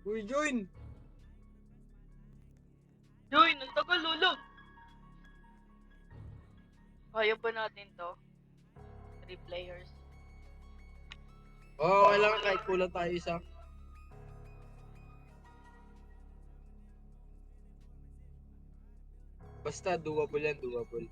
Uy, join! Join, ang tagal, lolo. Kaya ba natin to? 3 players. Oo, kailangan kahit kulang tayo isa. Basta doable yan, doable.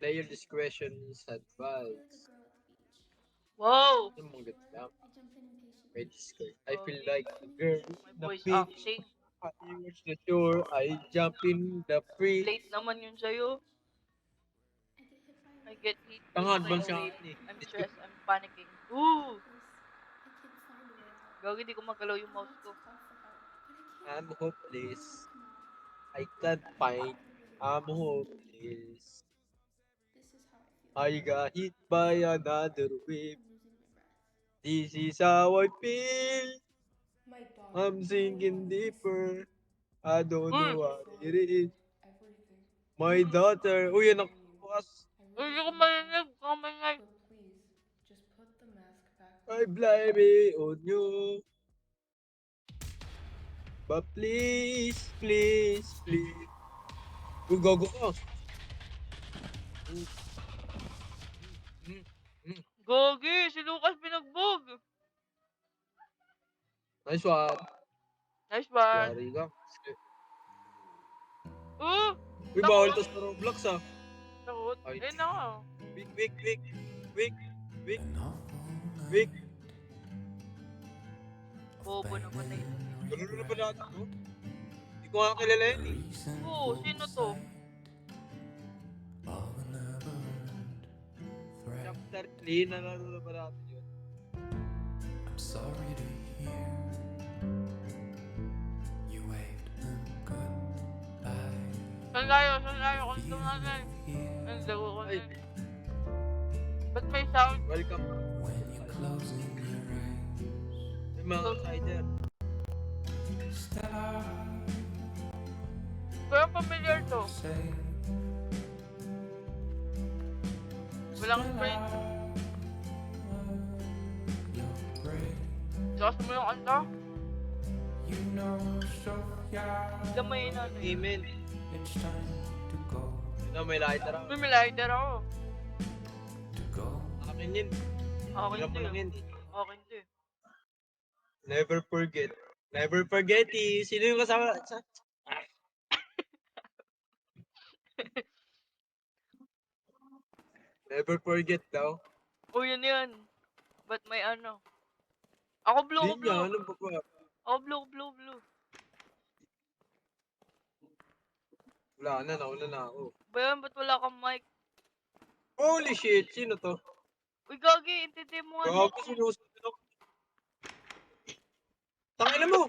Player discretion is I feel like a advised. girl at the beach. Wow! Waves Yung mga rush ganda. low, I jump in May impatiently. discretion. I feel Okay. like a girl My in the voice beach. acting. I watch the shore, I jump in the free. Late naman yun sa'yo. I get hit by a I wave. get hit Tanga, by a advance yung Lose wave. akin eh. I'm my stressed. mind. I'm panicking. Ooh! Hopeless. I can't find a way out. Gagi, di ko magalaw yung I mouse want to ko. call for help, but I can't. I'm hopeless. Come on. I can't find. Find a way I'm out. hopeless. This is how I feel. I got hit by another wave. I'm losing my breath. This is how I feel. My daughter I'm will sinking love this. deeper. I don't Uy! know what it is. Everything. My daughter. Uy, yan ang bukas. I Uy, really di ko shouldn't have. marinig. Kamay. But please, just put the mask back I on. blame it on you. But please, please, please. Uy, gago ka. Mm, mm, mm. Gagi, si Lucas pinagbog. Nice one. Nice one. Yari ka. Uy, bawal Takot. to sa Roblox ah. Takot. Ay, Eh na. weak, weak, weak, weak, weak, weak. Bobo naman na ito. Ganun na ba natin to? Hindi ko nga kilala yan eh. Oo, sino to? Chapter 3, nalaro na ba natin yun? I'm sorry to hear you waved goodbye. Saan tayo? Kung natin. Ang lago ko Ay, na. Ba't may sound? welcome. When you're closing your eyes, May mga outsider. Stella, Pero familiar to. say, Walang screen. you're great. Lakas mo yung kanta. You know, Sophia, Damay na. Amen. it's time to go, Yun na, may lighter ako. May lighter ako. to go. Akin yun. Akin Hirap mo to lang eh. yun. Akin to eh. Never forget. Never forget eh. Sino yung kasama? Never forget daw. O yun. Ba't may ano? Ako blue, Di niya, ano ba ba? Ako blue. Wala na, nauna na ako. Ba yan, ba't wala kang mic? Holy shit, sino to? Uy, Gagi, intindi mo nga. Gago, sinusunod ako. Tangina mo!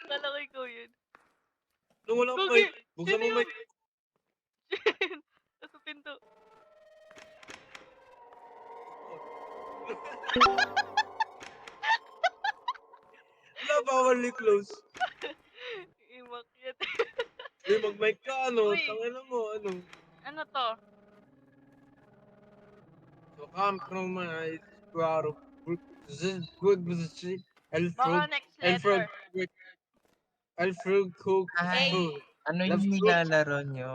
Kala ko ikaw yun. Nung walang Gagi, mic. Buksan sino mo yun? mic. Nasa pinto. Wala, bawal i-close. Imakyat. Uy, mag-mic ka, ano? Uy. Tangina mo, ano? Ano to? So, compromise, guaro, this is good with the shit. Baka next letter. Alfred Cook, Ay, food. ano Love yung fruit. nilalaro nyo?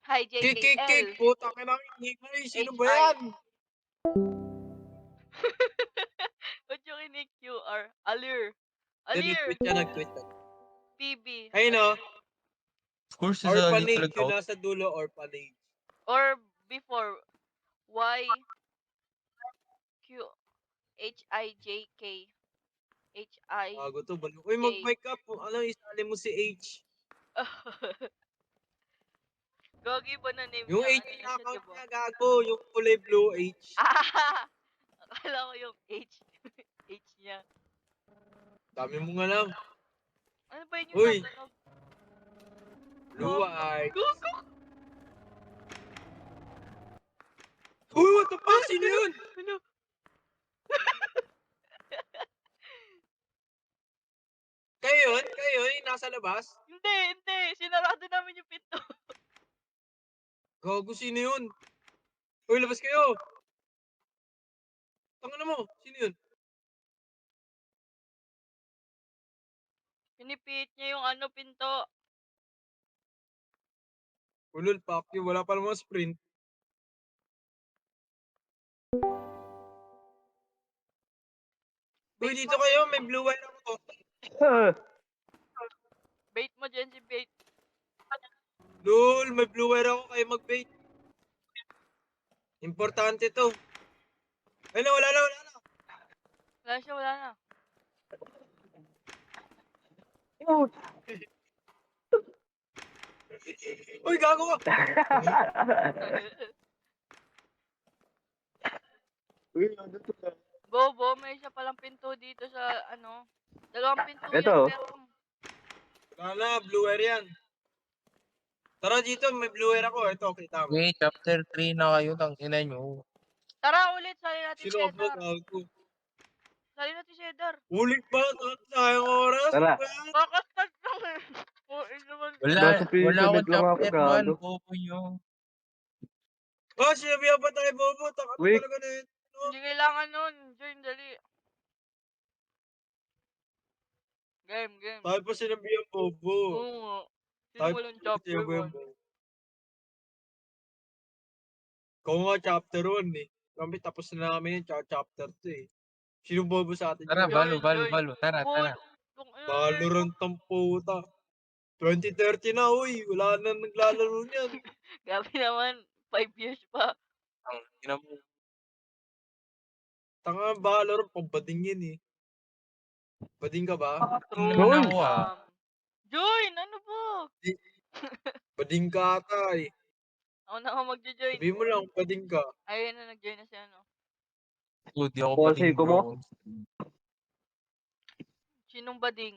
Hi, Kick, JKL. puta ka namin, hingay. Sino ba HI. yan? Ba't yung ini-QR? Alir. Nag-tweet siya, nag-tweet siya. PB. Ayun o, Of course, sa orphanage, little yun out. nasa dulo, orphanage. Or before. Y. Q. HIJK. HI. Bago to, balo. Uy, mag-mic up. Ano, isali mo si H. Gagi ba na name Yung niya? H Ano na na siya, account diba? niya, gago. Yung kulay blue H. Ah! Akala ko yung H. H niya. Dami mo nga lang. Ano ba yun yung Uy! natunog? Blue eyes. Gugu! Uy, what the fuck? Sino yun? Ano? yun? Kayo yun? Nasa labas? Hindi. Sinarado namin yung pinto. Gago, sino yun? Uy, labas kayo! Tangina mo, sino yun? Pinipit niya yung ano, pinto. Ulul, fuck you. Wala pa namang sprint. Uy, Bait dito mo. kayo. May blue wire ako. Bait mo dyan si bait. Lul, may blue wire ako. Kayo mag-bait. Importante to. Ay na, wala na. Wala na. Uy, gago ka! Bobo, may isa palang pinto dito sa ano. Dalawang pinto Eto. yan, pero Wala na, blue wire yan. Tara dito, may blue wire ako. Ito, kita mo. Okay, chapter 3 na kayo, tangina nyo. tara ulit, sali natin Sino ka ba? Cedar. Gago. Sali natin Cedar. Ulit ba? Sayang oras. Tara. Kakastas lang eh. Oh, naman. Nasa Wala akong pinto lang ako, chapter gago. 1, bobo nyo. Oh, sinabihan pa tayo, Bobo. Taka Wait. talaga na yun. Hindi kailangan nun. Join, dali. Game. Tayo pa sinabihan, Bobo. Oo nga. Sino Tayo walang pa chapter sinabihan, 1? Bobo. Ikaw nga chapter 1 eh. Kami tapos na namin yung chapter 2 eh. Sino Bobo sa atin? Tara, yun? balo. Tara. Valorant ang puta. 2030 na, uy. Wala na naglalaro niyan. Grabe naman. 5 years pa. Ang ina mo. Tanga, Valorant, pambading yan eh. Bading ka ba? True. Naman ako ah. Join! Ano po? Bading ka ata eh. Ako na ako magjo-join. Sabihin mo lang, bading ka. Ayun na, nag-join na si ano. Di ako Boss, pating ko mo? bro. Sinong bading?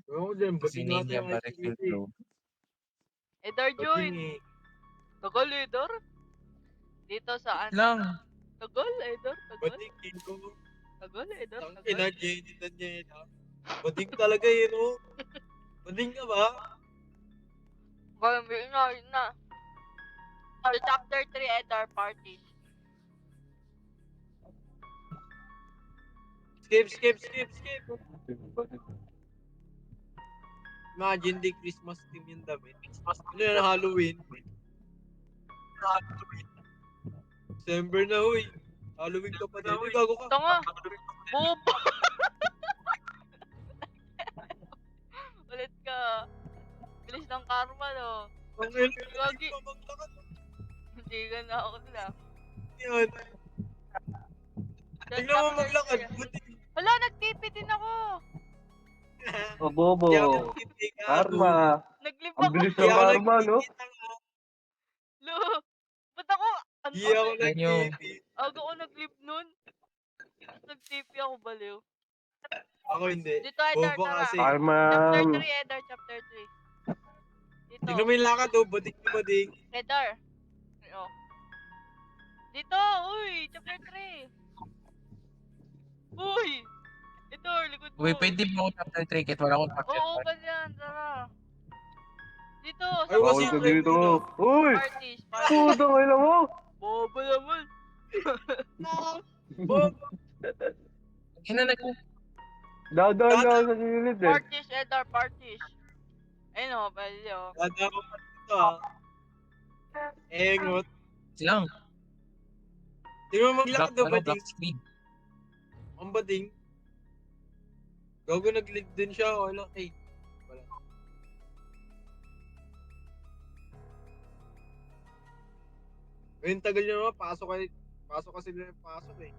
Ewan ko dyan, Kasi bading hindi natin niya yung pa-recruit ICT. bro. Edar, Bading join! eh. Tagal, Edar? Dito saan? Lang. Tagal, Edar, tagal. Bading eh. Tagal, Edar, Ang ina, tagal. Jenny na niya. Bading talaga yun oh. Bading ka ba? Yun na. So, chapter 3, Edar parties. Skip. Imagine di Christmas theme yung damit. Ano yan, Halloween? December na, huy. Halloween ka pa din. Uy, gago ka. Tanga! Bobo! Ulit ka. Bilis ng karma, no? Ang ina, Gagi. pa maglakad. Hindi ka na ako nila. Yan. Tingnan mo maglakad. Buti. Hala, nag-TP din ako! O, Bobo. Kaya ako nagtitig, gago. Karma. Nag-live Ang ako! bilis Kaya ng ako karma, no? nagtitig, tanga. Lo! Ba't ako? Kaya ako Ganyo. nagtitig. Aga ako nag-live nun. Tapos nag-TP ako, baliw. Ako hindi. Dito, Edar, Bobo tara. kasi. Karma. Chapter 3, Edar, chapter 3. Dito. Tingnan mo yung lakad oh. Bading na bading. Edar. Oh. Dito, uy, chapter 3. Uy! Edar, likod mo. Uy, pwede ba ako chapter 3 kahit wala akong chapter Oo, 1? ganyan, tara. Dito, Ay, Bawal kasi ka try dito. muna. Uy! parties. Puto, kailan mo? Bobo naman. Bobo. Ina nag Dadaan lang sa gilid eh. Parties, Edar, parties. Ayun o, pwede o. Dada ko pa dito ah. Engot. lang. Tingnan mo maglakad oh, bading. Black screen. Ang bading. Gago nag-lead din siya. Wala. Ay. Wala. Ayun, tagal nyo naman. Pasok kasi nila yung pasok eh.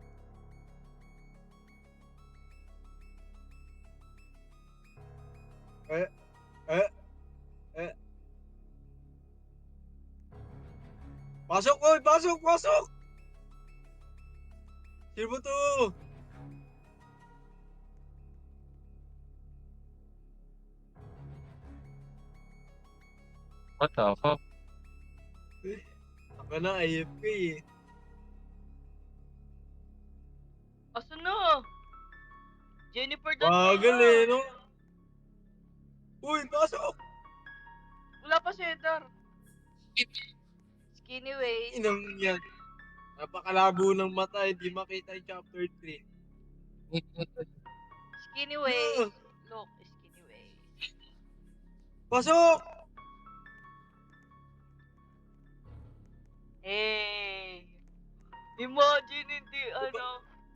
Pasok! Oy! Pasok! Sino ba to? What the fuck? Ako na, AFK eh. Asan na? Jennifer doon. Bagal eh, no? Uy, pasok! Wala pa si Edar. Skinny waist. Inang yan. Napakalabo ng mata, hindi makita yung chapter 3. Wait, wait, wait. Skinny waist. Look, skinny waist. Pasok! Hey! Imagine hindi,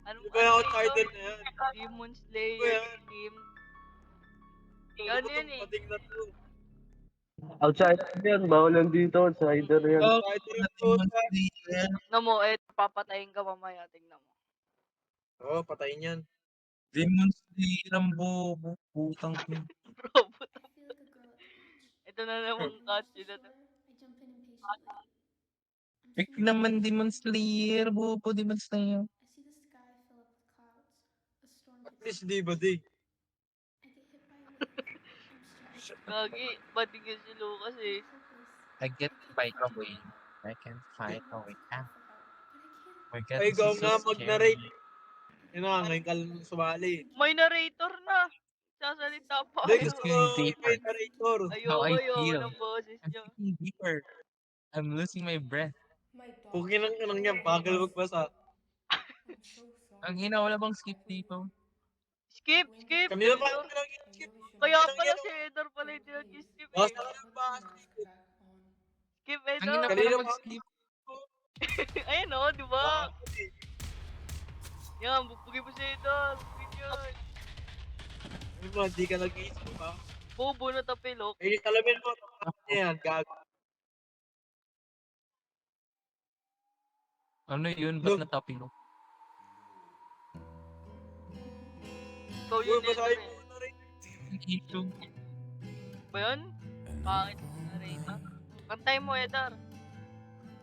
anong Di ba yung ito? outsider na yan? Demon Di ba Slayer yan? team. Ano Ano yun eh? pating na to? Outsider yan. Bawal lang dito. Outsider yan. Oh, Outsider yung Demon puta. Slayer. Tignan mo, papatayin ka mamaya. Tingnan mo. Oo, patayin yan. Demon Slayer ang bobo. Putang ina. Bro, I feel like a girl at the beach. ito na namang When the cutscene na to. shore, I jump in impatiently. I'm Pick swimming naman through Demon the Slayer. Bobo Demon Slayer. I see the sky fill up with clouds. A storm At hits least me. di ba di? I get hit by a wave. I'm stranded. Gagi, bading yun si Lucas eh. I'm hopeless. I get I fight can't away. I can I fight want away. to call Ah, for help, but I my can't. god, Ay, this ikaw is so nga scary. mag-narrate. Yun na, ngayon ka lang sumali. May narrator na. Sasalita pa Hindi, kayo. gusto ko Getting may deeper. narrator. How I Ayoko feel. ng boses I'm nyo. getting deeper. I'm losing my breath. My dog. Pukin ng kanang yan, bagal magbasa. I'm so sorry. Ang hina, wala bang skip dito? Skip, skip. Kanina pa Edor. ako pinag-skip. Kaya pala si Edor pala yung nag-skip eh. Basta ka ng basa. Skip Ang Edor. hina, Kanina wala pa ako. mag-skip. Ayun o, di ba? Bakit eh? Yan, bubugin mo si Edor. Bugin yun. Ano mo, hindi ka nag-iisip pa. Bobo na tapilok. Eh, alamin mo, tapos niya yan, gago. Ano yun? Look. Ba't natapin mo? Ikaw Uy, yun Edor basahin eh. mo na rin. Ang issue. Ba yun? Pangit na narrator. Kantay mo Edor.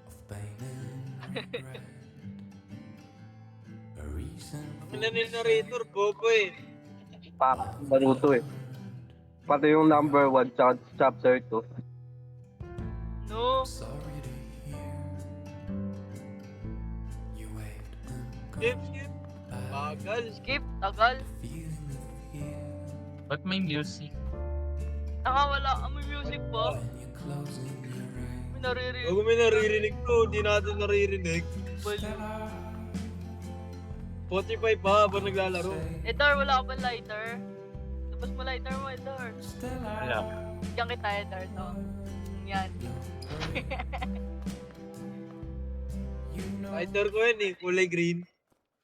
of pain and regret. A reason Ang ina narrator, bobo eh. Naruto eh. Pati yung number 1 chapter 2. No. sorry to hear. You wait and Skip, skip. Bagal. Skip, tagal. feeling of fear Ba't may music? Nakawala. May music ba? when you're closing your eyes. May naririnig. Bago may naririnig to, hindi natin naririnig. Baliw. Spotify pa habang naglalaro. Edor, wala ka ba lighter? Tapos mo lighter mo, Edor. Wala. Diyan kita, Edor, to. Yan. Lighter ko yun eh, kulay green.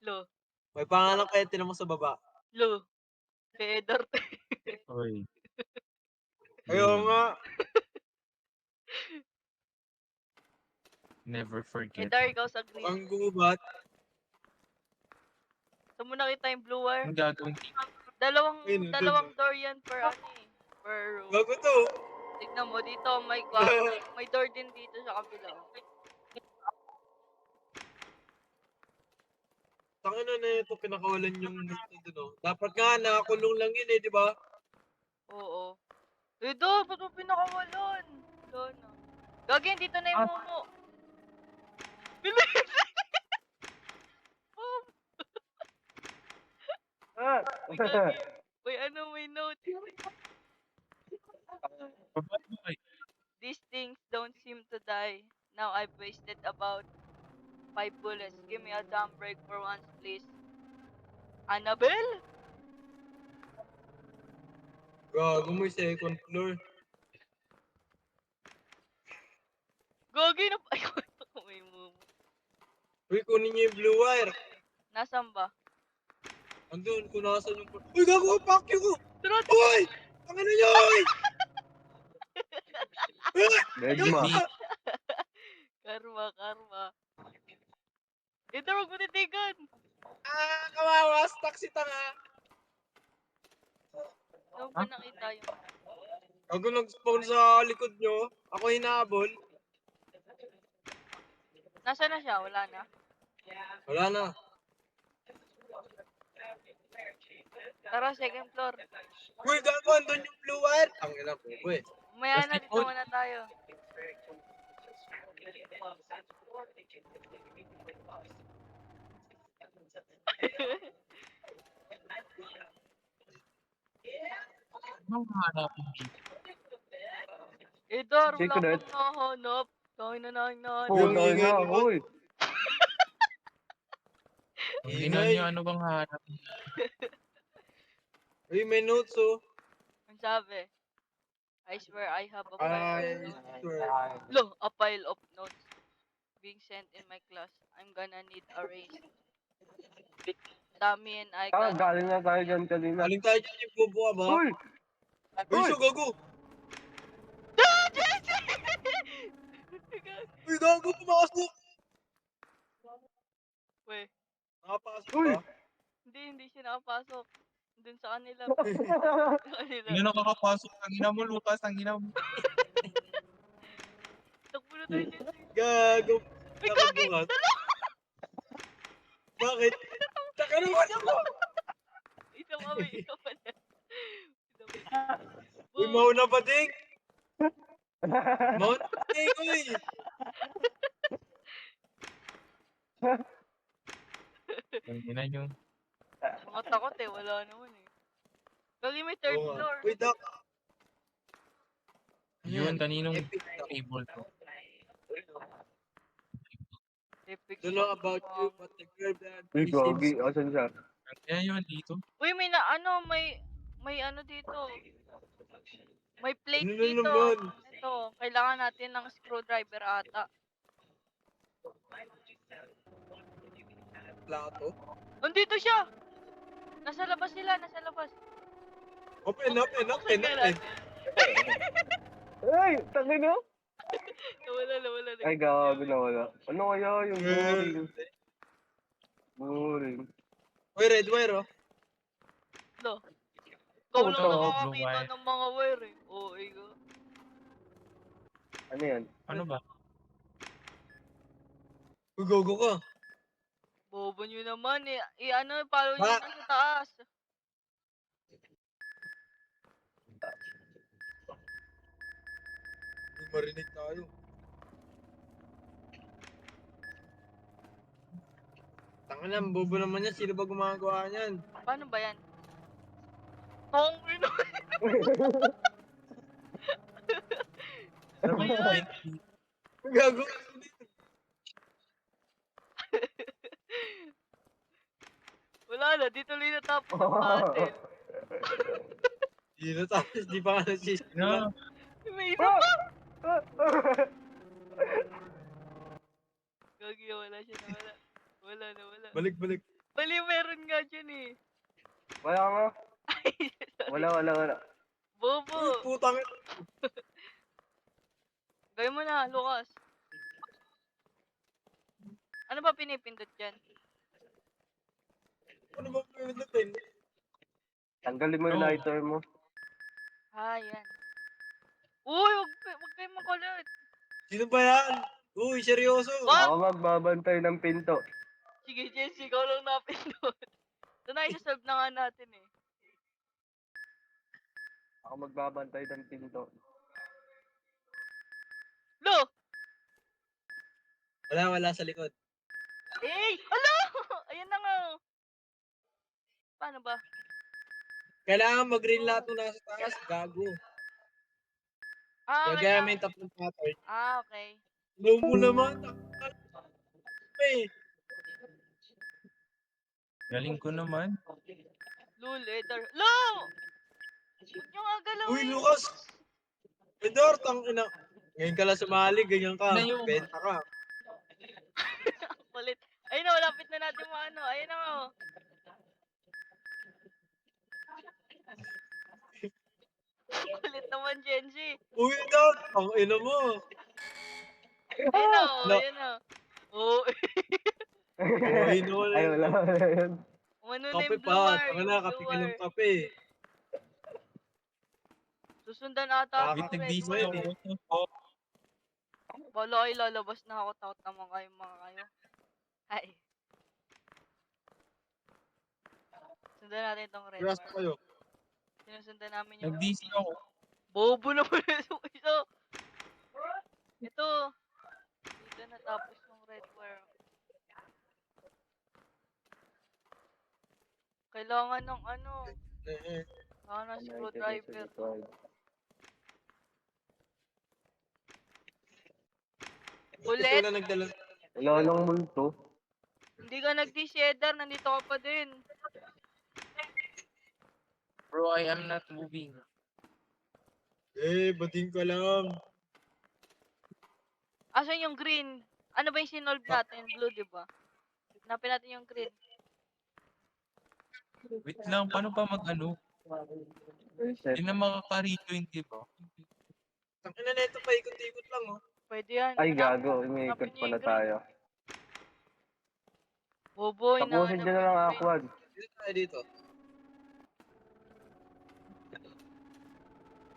Lo. May pangalan kaya tinan mo sa baba. Lo. Kay Edor. Oy. Ayaw nga. Never forget. Edor, ikaw sa green. Ang gubat. Saan mo nakita yung blue wire? Ang gagawin. Dalawang Ayun, dalawang door yan per ano eh. Per room. Gago to. Tignan mo, dito may may door din dito sa kabila. Oh. Tangin na ito, pinakawalan yung gusto dun oh. Dapat nga, nakakulong lang yun eh, di ba? Oo. Edor, ba't mo pinakawalan? Wala na. Gagawin, dito na yung momo. Bilis! Boom! Ah! May ano, may note. Babay. These things don't seem to die. Now I've wasted about 5 bullets. Give me a jump break for once, please. Annabelle? Gago mo yung second floor. Gagi na pa. Ayun, may momo. Uy, kunin niyo yung blue wire. Nasaan ba? Andun, kung nasan yung... Uy, gago, fuck you ko! Tara, Uy! Ang ano nyo, uy! Degma. Karma. Ito, huwag mo titigan. Ah, kawawa, stuck si tanga. Saan ba nakita yung... Gago nag-spawn sa likod nyo. Ako hinabol. Nasaan na siya? Wala na. Wala na. Tara, second floor. Uy, gago, andun yung blue wire. Ang ina po, uy. Umaya na, dito muna tayo. Anong hahanapin dito? Dar, wala Secret. kang nahanap. Tayo na nahanap. Yung Puta ingay na, naman. uy. Ang Ingay. ina niyo, ano bang hahanapin? Uy, may notes oh. Ang sabi, I swear I have a pile I of notes. swear. Lo, a pile of notes being sent in my class. I'm gonna need a raise. Dami and I Ah, got galing na tayo dyan kanina. Galing tayo dyan yung bobo ka ba? Uy! Uy, Uy! so gago! Ah, Jesse! Uy, gago, pumasok! Weh, Nakapasok Uy! ba? hindi siya nakapasok. Dun sa kanila. Sa kanila. Hindi na nakakapasok. Ang ina mo, Lucas. Ang ina mo. Takbo na tayo, Jesse. Gago. Ay, gagi! Nakabukas. Dalawa! Bakit? Taka naman ako! Isa kami, isa pala. Isa pala. Uy, Boom! mauna pa ding! Mauna pa ding, uy! Ang ina niyo. Mga takot eh, wala naman eh. Gagi may third Oo nga. floor. Uy, Doc. Yun, kaninong Epic, Doc. table to. Epic Don't know shot, about you, mom. but the girl that Uy, we gogi. seems... Asan siya? Ang ina yun, dito. Uy, may ano dito. May plate Ano na dito. naman? Ito, kailangan natin ng screwdriver ata. Plato? Nandito siya! Nasa labas sila, nasa labas. Open, open, Buksan open, nga open. natin. Ay! Tangin na! Nawala. Ay, gago na wala. Ano kaya yung boring? Well, Boring. uy, red wire, oh. Lo. Ikaw lang Puta, blue nakakakita wire. ng mga wire eh. Oo, ikaw. Ano yan? Ano ba? Uy, gogo ka. Bobo nyo naman eh. Ano, follow nyo Ba- na sa taas. Uy, marinig tayo. Tanga na, bobo naman yan. Sino ba gumagawa niyan? Paano ba yan? Tong ino. Ano Ano ba yung yan? plate dito? Gago. Wala na, dito lang natapos ang battle. Dito tapos di pa nga nagsisimula. No. May isa pa! Gagi, wala siya nawala. Wala. Balik, balik. Bali, meron nga dyan eh. Wala nga. Ay, sorry. Wala. Bobo! Uy, putang. Gawin mo na, Lucas. Ano ba pinipindot dyan? Ano ba pindutin? Tanggalin mo yung No. lighter mo. Ah, yan. Uy, wag kayo makulit. Sino ba yan? Uy, seryoso. Wag! Ako magbabantay ng pinto. Sige, Jesse, ikaw lang napindot. Ito na, isa-solve na nga natin eh. Ako magbabantay ng pinto. Lo! Wala sa likod. Eh! Alo! Ayan na nga oh. Paano ba? Kailangan mag-green lahat nung nasa taas. Gago. Ah, Gagamit tatlong pattern. Ah, okay. Low mo naman. Eh. Galing ko naman. Lul, Edar. Lo! Huwag nyo nga galawin. Uy, Lucas. Edor, ina. Ngayon ka lang sumali, ganyan ka. Na yung- Benta ka. Kulit. Ayun na, malapit na natin maano. Ayun na nga oh. Kulit naman, Genji. Uy, Edor. Ang ina mo. Ayun na oh, No. ayun na. Oh, Uy, no. Ay, wala yun. umano na Kape yung blue pa. wire. Tanga Yung na, blue kape ka ng wire. kape. Susundan ata Bakit ako red Nag-DC wire. wire, ako. Bala kayo, lalabas na ako. Takot naman kayo mga kayo. Ay. Sundan natin itong red Grass wire. kayo. Sinusundan namin yung... Nag-DC ako. Bobo naman yung isa. Ito. Dito natapos yung red wire. Kailangan ng ano. Eh, Sana American screwdriver. Record. Kasi Ulit? wala nagdala. Wala nang multo. Hindi ka nag-de-shader, nandito ka pa din. Bro, I am not moving. Bading ka lang. Asan yung green? Ano ba yung sinolve natin? Blue, di ba? Hanapin natin yung green. Wait lang, paano pa mag-ano? Reset. Hindi na makaka-rito yun, di ba? Tangina na ito, paikot-ikot lang, oh. Pwede yan. Ay, gago. Umiikot hanapin niyo pala yung green. tayo. Boboy, Tapusin nyo na lang, Aquad. Dito tayo dito.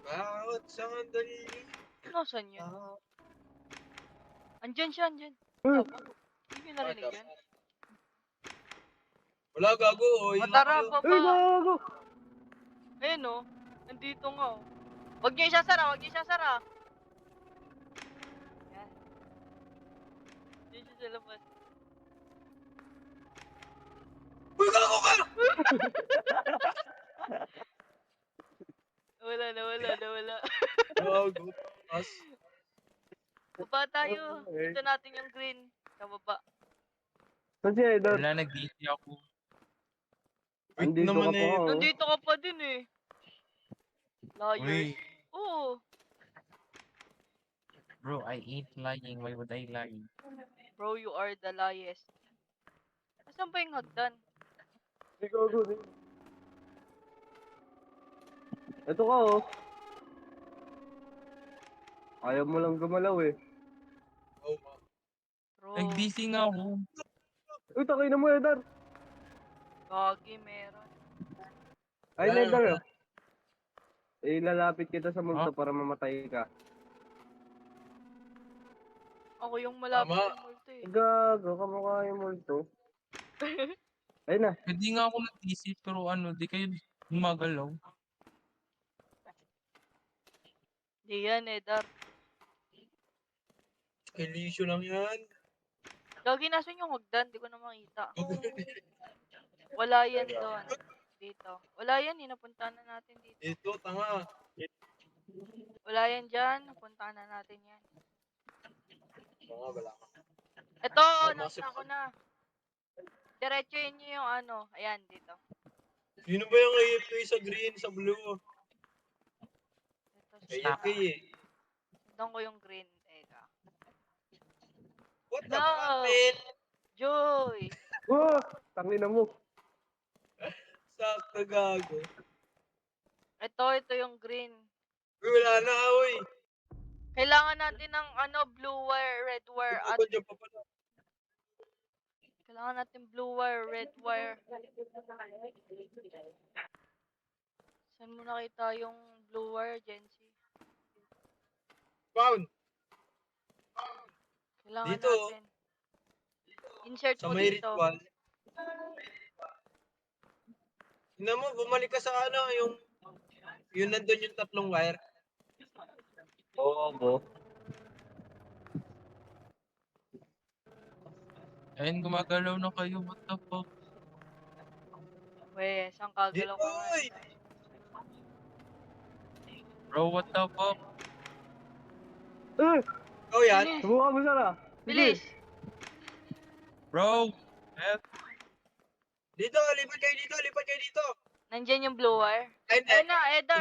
Bawat sandali. Nasaan yun? Ah, Andyan siya, andyan. Hmm. Tama. Hindi nyo narinig yan. Wala, gago. Oh, O tara, Ay, baba. gago! Ayun o. Nandito nga o. Huwag niyo isasara, huwag niyo isasara. Yan. Diyan siya sa labas. Uy, gago ka! Nawala. Gago. As. Baba tayo. Dito natin yung green. Sa baba. Saan si Edor? Wala, nag-DC ako. Wait Andito naman ka pa, eh. oh. Nandito ka pa din eh. Liars. Uy, Oo. bro, I ain't lying. Why would I lie? Bro, you are the liest. Asan ba yung hagdan? Ay, gago. Ito ka, oh. Ayaw mo lang gumalaw, eh. Oh, ma. Bro, Nag-DC nga ako. Uy, takay na mo, Edor. gagi meron. Ay, Wala Edor, na. oh. Eh, lalapit kita sa multo Ah? para mamatay ka. Ako yung malapit Tama. sa multo eh. Gago, kamukha yung multo. Ayun na. Hindi nga ako nag-DC, pero ano, di kayo gumagalaw. Di yan eh, Dar. Elisyo lang yan. Gagi, nasan yung hagdan? Di ko na makita. Wala yan doon. Dito. Wala yan eh. Napuntahan na natin dito. Dito, tanga. Wala yan dyan. Napuntahan na natin yan. Tanga, wala ka. Ito, Tama, nasa ako na. Diretsuhin nyo yung ano. Ayan, dito. Sino ba yung AFK sa green, sa blue? Dito. AFK eh. Sundan ko yung green. Teka. What the No! fuck, man? Joy! Oh, tangina mo. Sakto, gago. Ito yung green. Uy, wala na, uy. Kailangan natin ng ano, blue wire, red wire, at Ito, dyan pa pala. kailangan natin blue wire, red wire. Saan mo nakita yung blue wire, Jency? Found. Kailangan Dito. natin. Insert Sa mo may dito. ritual. Tingnan mo, bumalik ka sa ano, yung nandun yung tatlong wire. Oo, bo. Ayun, gumagalaw na kayo. What the fuck? Weh, saan kagalaw Dito, ka nga? uy. Bro, what the fuck? Eh, Oh, yan. Bilis! subukan mo sana. Bilis! Bro! Help! Dito, lipat kayo dito. Nandyan yung blue wire. Ayun, Ayun na, Edar!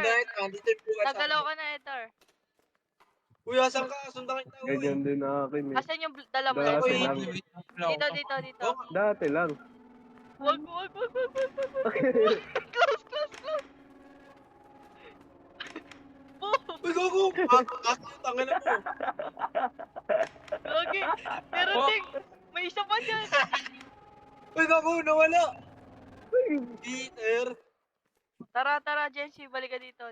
dito yung bukas. Nagalaw ka na, Edar. Uy, asan ka? Sundan kita, uy. Ganyan din akin eh. Asan yung dala mo? Dati Uy, lang. Wait lang. Dito. Oh, Dati lang. Wag. Close. Boom! uy, gago. Asan yung tanga na mo? Okay. Meron Oh. ding. May isa pa dyan. Uy, gago, nawala. Peter. Tara, Jency. Balik ka dito.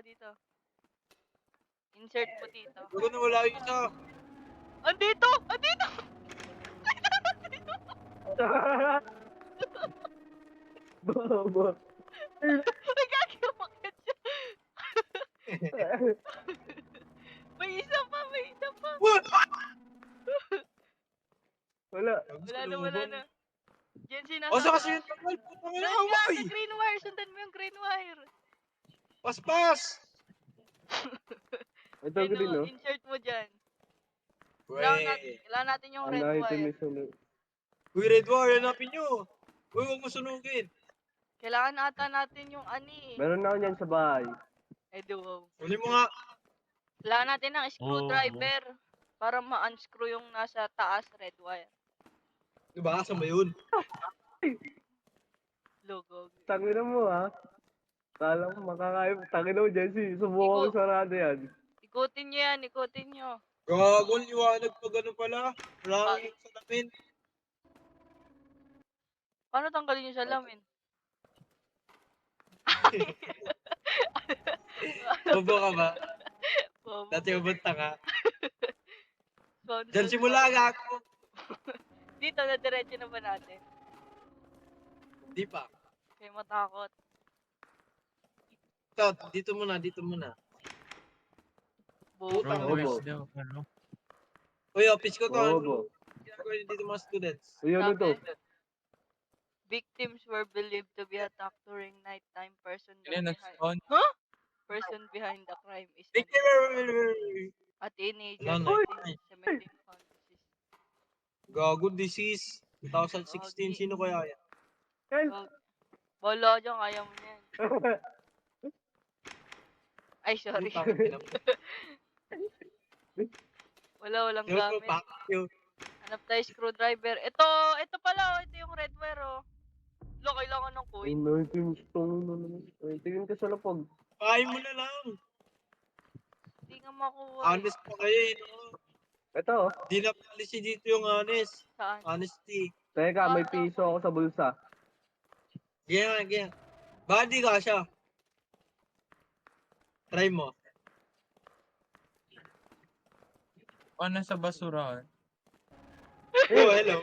Insert mo dito. Gago, nawala yung isa. Andito! Bobo. May gagi umakyat siya. May isa pa. What? Wala. Wala na. Jency, nasa O, sa kasi yung tagal. Putang ina, Doon nga, uy. sa green wire. Sundan mo yung green wire. Paspas! Ito Ayun, green, oh, no? insert mo dyan. Wey. Kailangan natin yung Ang red item wire. is ulit. Uy, Red War, hanapin nyo. Uy, huwag mo sunugin. Kailangan ata natin yung ani. Meron na ako yan sa bahay. Wow. Uli mo nga. Kailangan natin ng Oo. screwdriver para ma-unscrew yung nasa taas red wire. Diba, asa mo yun? Logo. Tangina mo, ha? Kala mo makakain. Tangina mo, Jesse. Subukan ko sarado yan. Ikutin nyo yan, ikutin nyo. Gago, liwanag pa gano'n pala. Wala kang salamin. Paano tanggalin yung salamin? Bobo ka ba? Bobo. Dati ubunta ka. Sponsor Diyan simula, gago. Dito, na diretso na ba natin? Di pa. Kaya matakot. Ito, dito muna, dito muna. Bobo. Utang Bobo. Progress daw. Ano? Uy, office ko to. Bobo. Ano ginagawa niyo dito mga students? Uy, ano to? Sabi, victims were believed to be attacked during nighttime. Person Yan, behind nag-spawn. person behind the crime is a teenager Ano, in 17 counties. Gago, disease. 2016, sino kaya yan? Bolo dyan, kaya mo yan. Ay, sorry. Utang, ginam. Walang Yo, gamit. fuck you. Hanap tayo screwdriver. Ito pala, ito yung red wire, oh. Lo, kailangan ng Ay, coin. 19 stone na naman. Ay, tingin ka sa lapag. Kain mo na lang. Hindi nga makuha. Honest pa kayo eh. No? Ito, oh. Di na policy dito yung honest. Saan? Honesty. Teka, may piso ako sa bulsa. Ganyan, ganyan. Baka di ka siya. Try mo. Paano sa basurahan? Oh, hello.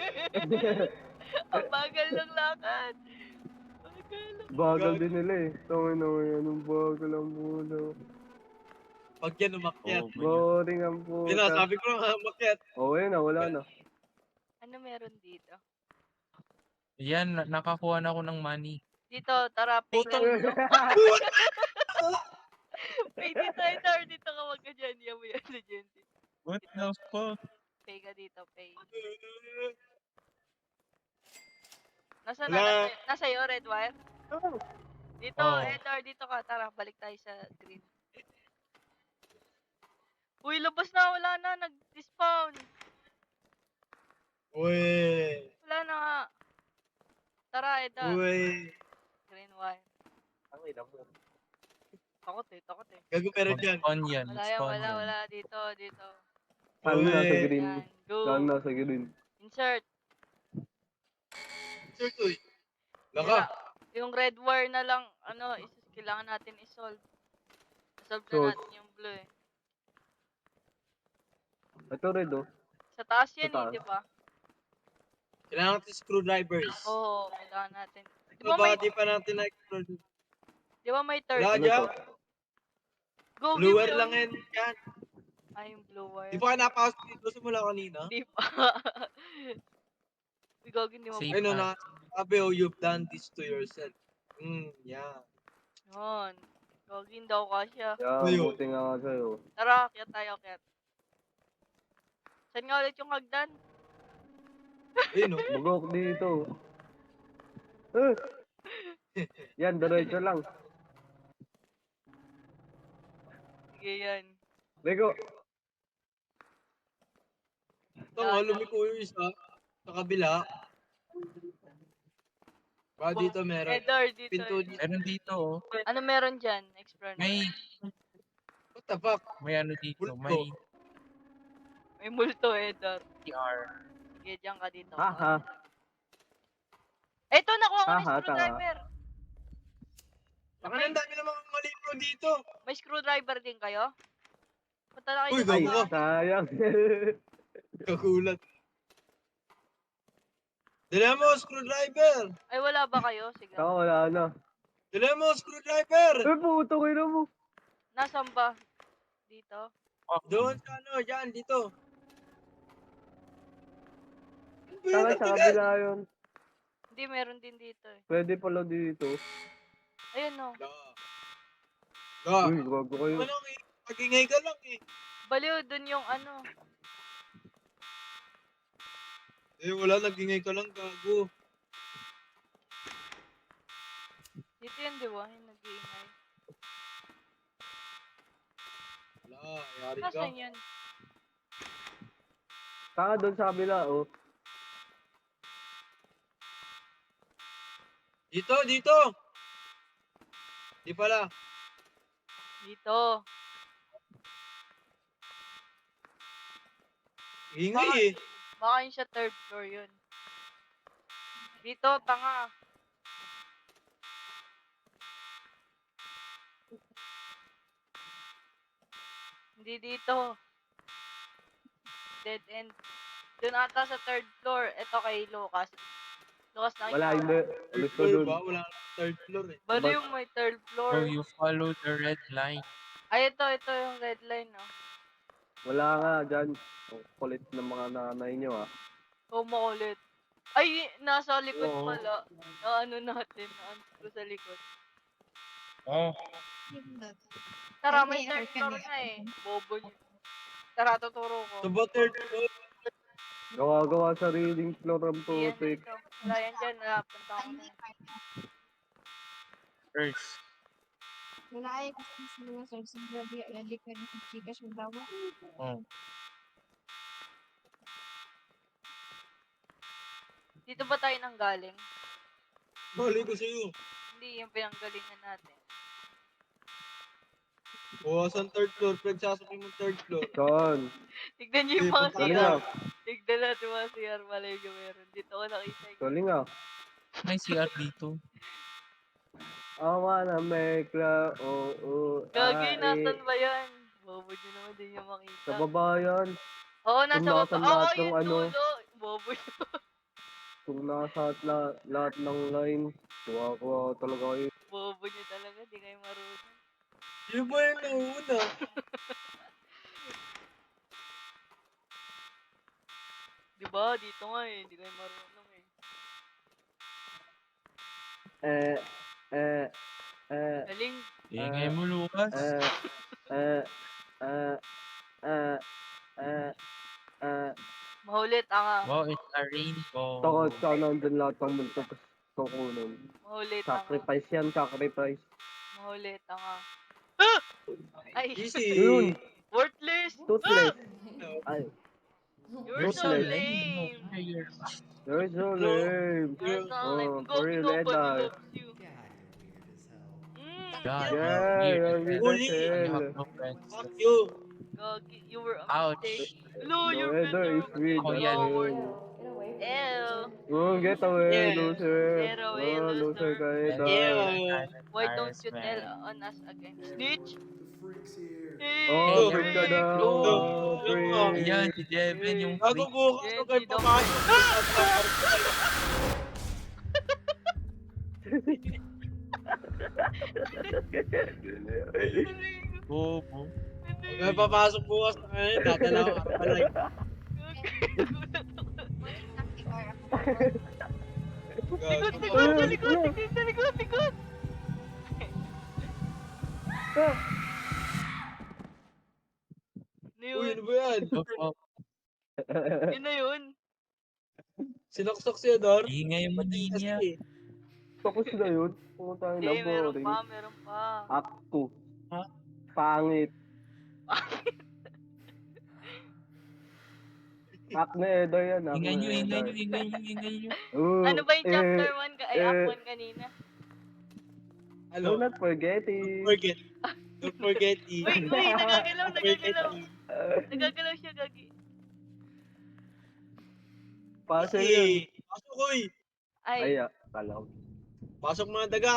Ang bagal ng lakad. Bagal. Bagal din nila eh. Tangin na yan, anong bagal ang muna. Pag yan umakyat. Oh, Boring ang Yun na, puta. sabi ko nga umakyat. Oo, yun na, wala na. Ano meron dito? Yan, nakakuha na ako ng money. Dito, tara, pay ka Putang dito. Pay dito, Edar. Dito ka, wag ka dyan. Yan mo yan, legend. What the fuck? Pay ka dito, pay. Nasaan Wala. na? Nasa iyo, red wire? Dito, Oh. Edar, dito ka. Tara, balik tayo sa green. Uy, labas na. Wala na. Nag-despawn. Uy. Wala na nga. Tara, Edar. Uy. Green wire. Takot eh. Gago meron dyan. Spawn yan. Wala yan, Spawn yan. wala. Dito. Saan na sa Uy. green? Yan, go. Saan na sa green? Insert. Sir, uy. Laka. Yung red wire na lang, kailangan natin i-solve. Solve na Solve. natin yung blue eh. Ito red, oh. Sa taas yan Sa taas. di ba? Kailangan natin screwdrivers. Oo, kailangan natin. Di Ito ba may, ba, di pa natin na-explore. di ba may third? Wala Ano dyan. to? Go, Bluer give lang me- yan. Yan. Ay, yung blue wire. Di pa ka napasok dito simula kanina? Di pa. Bigog, hindi mo. Safe. Ay no, na. Sabi, oh, you've done this to yourself. Yeah. Yun. Gogin daw kasya. Yan, Ayun. buti nga nga sa'yo. Tara, akyat tayo, akyat. Saan nga ulit yung hagdan? Ayun, no. Bugok dito. Yan, diretso lang. Sige yan. Lego. Ito nga, lumiko yung isa. Sa kabila. Ba, dito meron. Edar, dito. Pinto eh. dito. Meron dito, oh. Ano meron dyan? Explore na. May, What the fuck? may ano dito. Multo. May May multo, Edar. PR. Sige, dyan ka dito. Haha. Eto, nakuha ko na yung Aha, screwdriver. Baka ang dami namang malibro dito. May screwdriver din kayo? Punta na kayo Uy, dito. Ay, gago ka. sayang. Kagulat. Dala mo, screwdriver! Ay, wala ba kayo? Sige. Ako, wala na. Dala mo, screwdriver! Ay, puto, kayo mo. Nasaan ba? Dito? Doon sa ano, dyan, dito. Saka sa kabila yun. Hindi, meron din dito eh. Pwede pala dito. Ayun no. Wala. Ka, Uy, gago kayo. ano lang eh. Magingay ka lang eh. Baliw, dun yung ano. Eh, wala, nagingay ka lang, gago. Dito yun, di ba? Yung nag-iingay. Wala, yari ka. Nasaan yun? Saka doon sa kabila, oh. Dito, dito! Di pala. Dito. Ingay eh. Baka yun siya third floor yun. Dito, tanga. Hindi dito. Dead end. Doon ata sa third floor. Ito kay Lucas. Lucas na Wala, hindi. Third Alis ko floor doon. ba? Wala na third floor eh. Bali yung may third So floor. you follow the red line. Ay, ito yung red line, no? Wala nga dyan. Ang kulit ng mga nanay nyo, ah. Oo, makulit. Ay, nasa likod Oo. pala. Na ano natin, na-unscrew sa likod. Oh, Tara, may third floor na eh. Bobo niyo. Tara, tuturo ko. So ba third floor? Gawa-gawa sariling floor ang Iyan putik. dito. Wala yan dyan. Punta ko na. first. Wala ay kasi sa mga source ng grabe ay ka ng Gcash mo daw. Oh. Dito ba tayo nang galing? Bali ko sa'yo. Hindi, yung pinanggalingan natin. Buwasan third floor. Pagsasabi mo third floor. Saan? Tignan niyo yung Hindi, mga punta Galing CR. ah. Tignan natin yung mga CR. Malay nyo meron. Dito ko nakita yung... Galing ah. May CR dito. I wanna make love, oh, oh, Gagi, ah, nasan ba yan? Bobo nyo naman, di nyo makita. Sa baba yan. Oo, nasa Kung baba. nasan Oo, lahat ng yung ano. dulo. Bobo nyo. Kung nasa lahat ng line, kuha talaga kayo. Bobo nyo talaga, di kayo marunong. Sino ba yung nauna? Diba, dito nga eh, di kayo marunong eh. Eh, eh, eh, Galing. Ingay mo, Lucas. eh, eh, eh, eh, eh, eh. Mahulit, anga. Wow, it's a rainbow. Takot ka nandun lahat ng multo tapos kukunin. Mahulit, anga. Sacrifice yan, sacrifice. Mahulit, anga. Ah! Ay, Easy. Yun, worthless. toothless. Ay, You're so Useless. lame. you're so lame. You're so Oh, lame. for Gogi, real, nobody Edar. loves you. God, Yeah, weird. you're weird Bully. as I hell. have no friends. Fuck you. Gogi, you were a Ouch. mistake. Hello, No, you're Edar better. is weird Oh, as yeah. hell. Ew. Oh, get away, Yeah. loser. Get away, Oh, loser loser. ka, Edar. Yeah. Why don't you tell on us again? Snitch? Hey, Oh, Hey, freak ka hey, daw. go. Oh, freak. Ayan, si Devin yung Bago freak. bukas Yeah, ko kayo di daw- papasok. Bobo. May papasok bukas na kayo. Dadala ko ka pala. Likod, likod, sa likod, tignan sa likod, likod. Ano Uy, yun? ano ba yan? Oh, oh. Yun na yun. Sinaksak si Adar. Ingay mo, Pati kasi Ninya. eh. Tapos na yun. Putang Hindi, ina, meron boring. pa, meron pa. Act 2. Ha? Pangit. Act na Edar yan. Act Ingay na nyo, ingay Edar. nyo, ingay nyo, ingay nyo. Oh, Ano ba yung chapter 1 ay eh. act 1 kanina? Do Ano? not forget it. Forget. Don't forget it. Uy, nagagalaw, Forget nagagalaw. it. Nagagalaw siya, Gagi. Puzzle yun. Eh, pasok uy. Ay, Ay, kalaw. Pasok mga daga.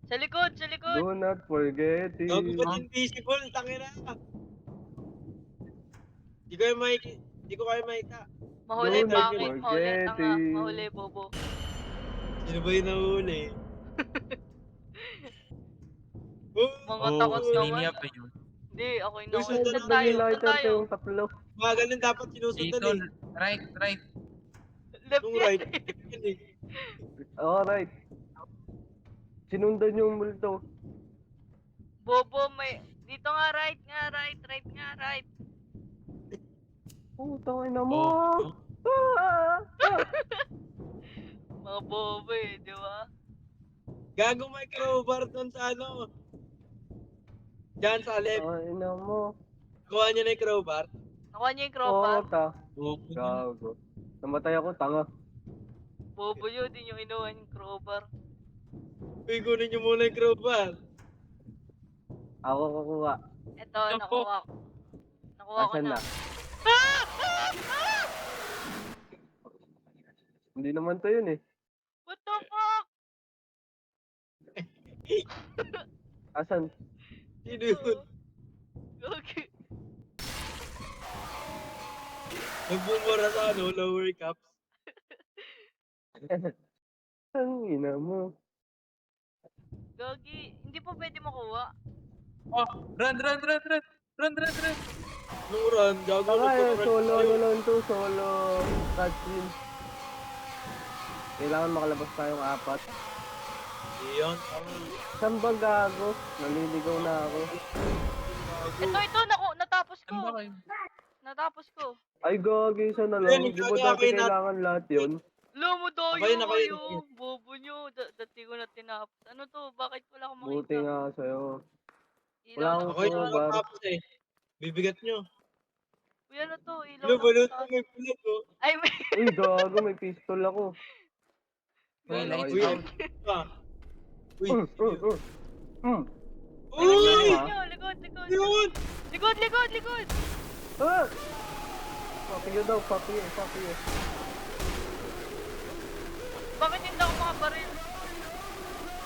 sa likod, sa likod. Do not forget it. Gago ba't invisible? Tangina. Di ko kayo makita. Mahuli, Do not pangit, mahuli, forget tanga, it. mahuli, bobo. Sino ba yung nahuli? Oh, Mga Oh, takot si naman. Ninya pa yun. Hindi, ako yung Uy, nakita. sundan Saan mo tayo? May Saan lighter tayo? pa yung tatlo. mga ganun dapat sinusundan Dito, eh. right, right. Left Yung yan. right. Yun eh. Alright. Sinundan yung multo. Bobo, may... Dito nga, right nga, right nga, right. Putang ina mo. Oh, Ah! Mga bobo eh, di ba? Gago may crowbar doon sa ano. Diyan sa left. Putang ina mo. Kuha niyo na yung crowbar. Nakuha niyo yung Oo, crowbar? ta. bobo yun. Gago. Namatay ako, tanga. Bobo yun, di nyo inuha yung crowbar. Uy, kunin niyo muna yung crowbar. Ako kukuha. Eto, Ano po? nakuha ko. Nakuha ko Asan na. na? Hindi naman to yun eh. What the fuck? Asan? Sino yun? Okay. Nagbumura sa ano, lower caps. Ang ina mo. Gagi, hindi po pwede makuha. Oh, run, run, run, run. Run, run, run. Nung run, gago Tanga eh, nagpa-run solo tayo. ano lang to, solo touchscreen. Kailangan makalabas tayong 4. Iyon. Saan ba gago? Naliligaw na ako. Ito, natapos ko. Ano ba kayo? Natapos ko. Ay gagi, isa na Ayun, lang. Di ba gagi, dati okay na. kailangan lahat yun? Lumo daw Okay na kayo. kayo. Bobo nyo. Dati ko na tinapos. Ano to? Bakit wala akong Buti makita? nga sa'yo. Ilaw Wala na akong Ako yung mataas. crowbar. natapos eh. Bibigat nyo. Uy, ano to? Ilaw Hello, na balot ko mataas. may pulat oh. Ay, may... Uy gago, may pistol ako. May Wala lights kayo. out. Ah. Uy, Mm, sino mm, yun? mm. Mm. Likod nyo, Uy! likod nyo. Likod, likod. Yun! Likod, likod, likod. Ah! Fuck you daw, fuck you, fuck you. Bakit hindi ako makabaril?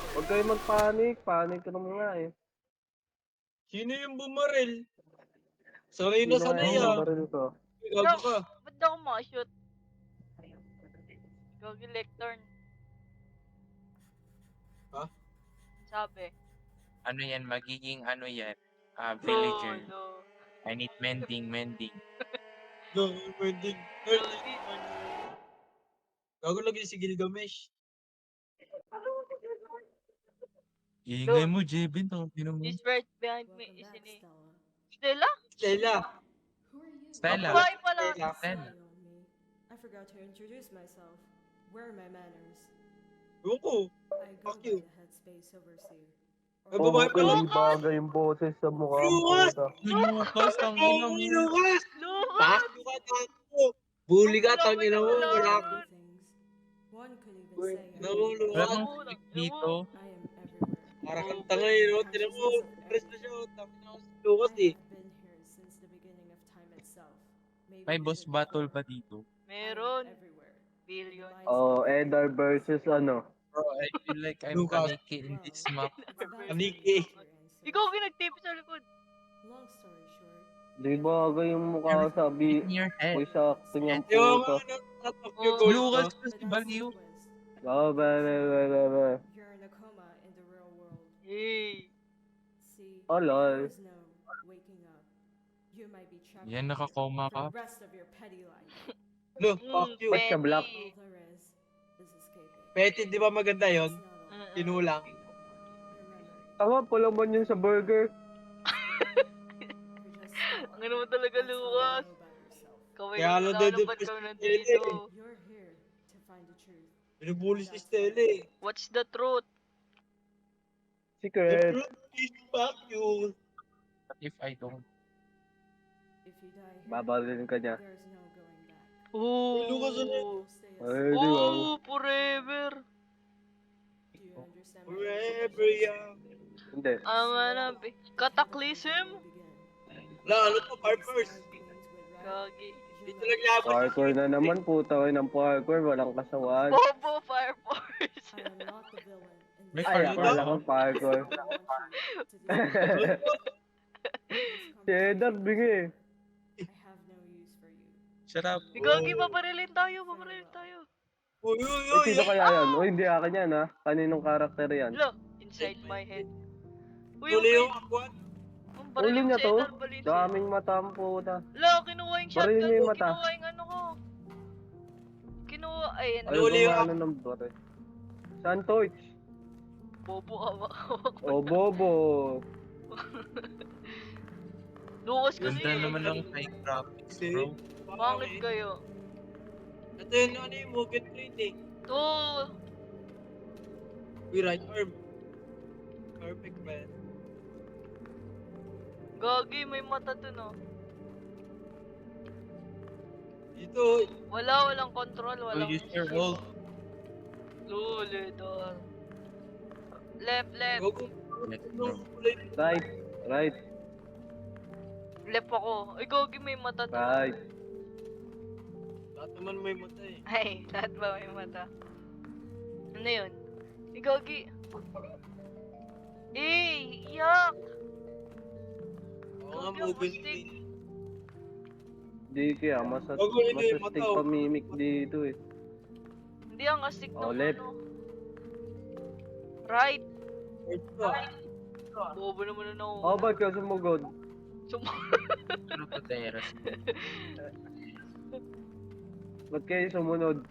Huwag kayo mag-panic, panic ka naman nga eh. Sino yung bumaril? Sanay na Sino sanay nga yung ah. baril ko? Gago ka. Ba't di ako makashoot? Gagi lectern. Ha? Sabi. Ano yan, magiging ano yan? Villager. No. I need mending. No, mending. Gagi. Gago lagi si Gilgamesh. Ingay mo, Jebin. Tangin mo. This right behind me Welcome is back, in Stella. Stella? Stella. Who are you? Stella. Babae pala. Stella. Stella. Sorry, old me. I forgot to introduce myself. Where are my manners? Ewan ko. I go Fuck by you. the Headspace Overseer. Ay, Oo, babae pala. hindi bagay yung boses sa mukha mo. Lucas! puta. Lucas, tangin Oh, mo. Lucas! Lucas! Bakit ka tayo? Bully ka, Ang tangin na mo. lamay na Wala wala. ka. Many things. One could even Uy, say no, I'm Wala Lucas. bang Oo, click ewan. dito? I am everywhere. Para kang Oh, tanga eh, no? Tinan mo, press na siya. Tangin na ako si Lucas I eh. have been here since the beginning of time itself. Maybe May we boss should battle call. ba dito? I am Meron. everywhere. Billion. Oh, Edar versus ano. Bro, I feel like I'm Lucas. Kaneki in this map. It's about time Aniki. you got your answers. Ikaw ginag-tape sa likod. Long story short, Di bagay yung mukha ko sabi. In your head. Uy, sakto niyang Ewan puto. ko na out of your Oh. gold Lucas to. kasi but that's baliw. the twist. Oh, ba. You're in a coma in the real world. Hey. See, Oh, lol. there is no waking up. You might be trapped Yan, here nakakoma for ka. the rest of your petty life. No, fuck you. Ba't siya black? Petty. All there is escaping. Petty, di ba maganda That's yon? not all. Mm-mm. Tinulang. Your memory. Tama, palaman yun sa burger. You're just stuck. Ang ano mo talaga, That's all you Lucas. know about yourself. Kaway Kaya ka ano na daw ano, din ba't pa ka si nandito? You're here to find the truth. Binubuli si Stella eh. What's the truth? The Secret. truth is fuck you. What if I don't? If you die here, Babalin ka niya. there's no going back. Lucas, ano yun? Ooh. You'll stay a Ay, di ba? Ooh, forever. Do you understand my Forever expectations? young. Hindi. Ang be. Cataclysm? Wala, ano to, Harpers. Gagi. Dito lang labas si Parkour na naman, puta ko ng parkour. Walang kasawaan. Bobo Fire Force. I am not the villain in May this Ay, parkour akala ba? ko parkour. I want you to do. Cheddar, bingi. I have no use for you. Shut up. Si Gagi, paparilin tayo, paparilin tayo. Uy, uy, Eh, uy, sino uy. kaya yan? Uy, hindi akin yan ha. Kaninong karakter yan? Lo, inside my head. Uy, Tuloy yung okay. akwan. Ang Ulo barilin niya si to? Edar Valencia. Daming mata ang puta. Lo, kinuha yung Barilin shotgun niya yung ko, mata. kinuha yung ano ko. Kinuha, ay, ano. Ay, Uli yung gumano ng bore. Saan torch? Bobo, hawak-hawak. O, bobo. Lucas kasi Ganda naman ng eh. high graphics, Kasi, bro. Pangit kayo. Ito yun, ano yung Mugen Train eh. To, We right arm. Perfect, man. gagi, may mata dun oh. Dito, Walang control, So walang use your shift. ult. Lulidor. Left. Gogo. Let's go. Right. Right. Left ako. Ay, gagi, may mata to. Right. Lahat naman may mata eh. Ay, lahat ba may mata? Ano yun? Ay, gagi. Iyak! Oo nga, Gogo, Mugen mustik. Train. Di kaya, Gogo, yun yung mata. masastig pamimik dito eh. Hindi ang astig Oh, ng left. ano. Right. Right pa. Bobo naman na ako. Oh, ba't ka sumugod? Ano to, Teres? Ba't kayo sumunod?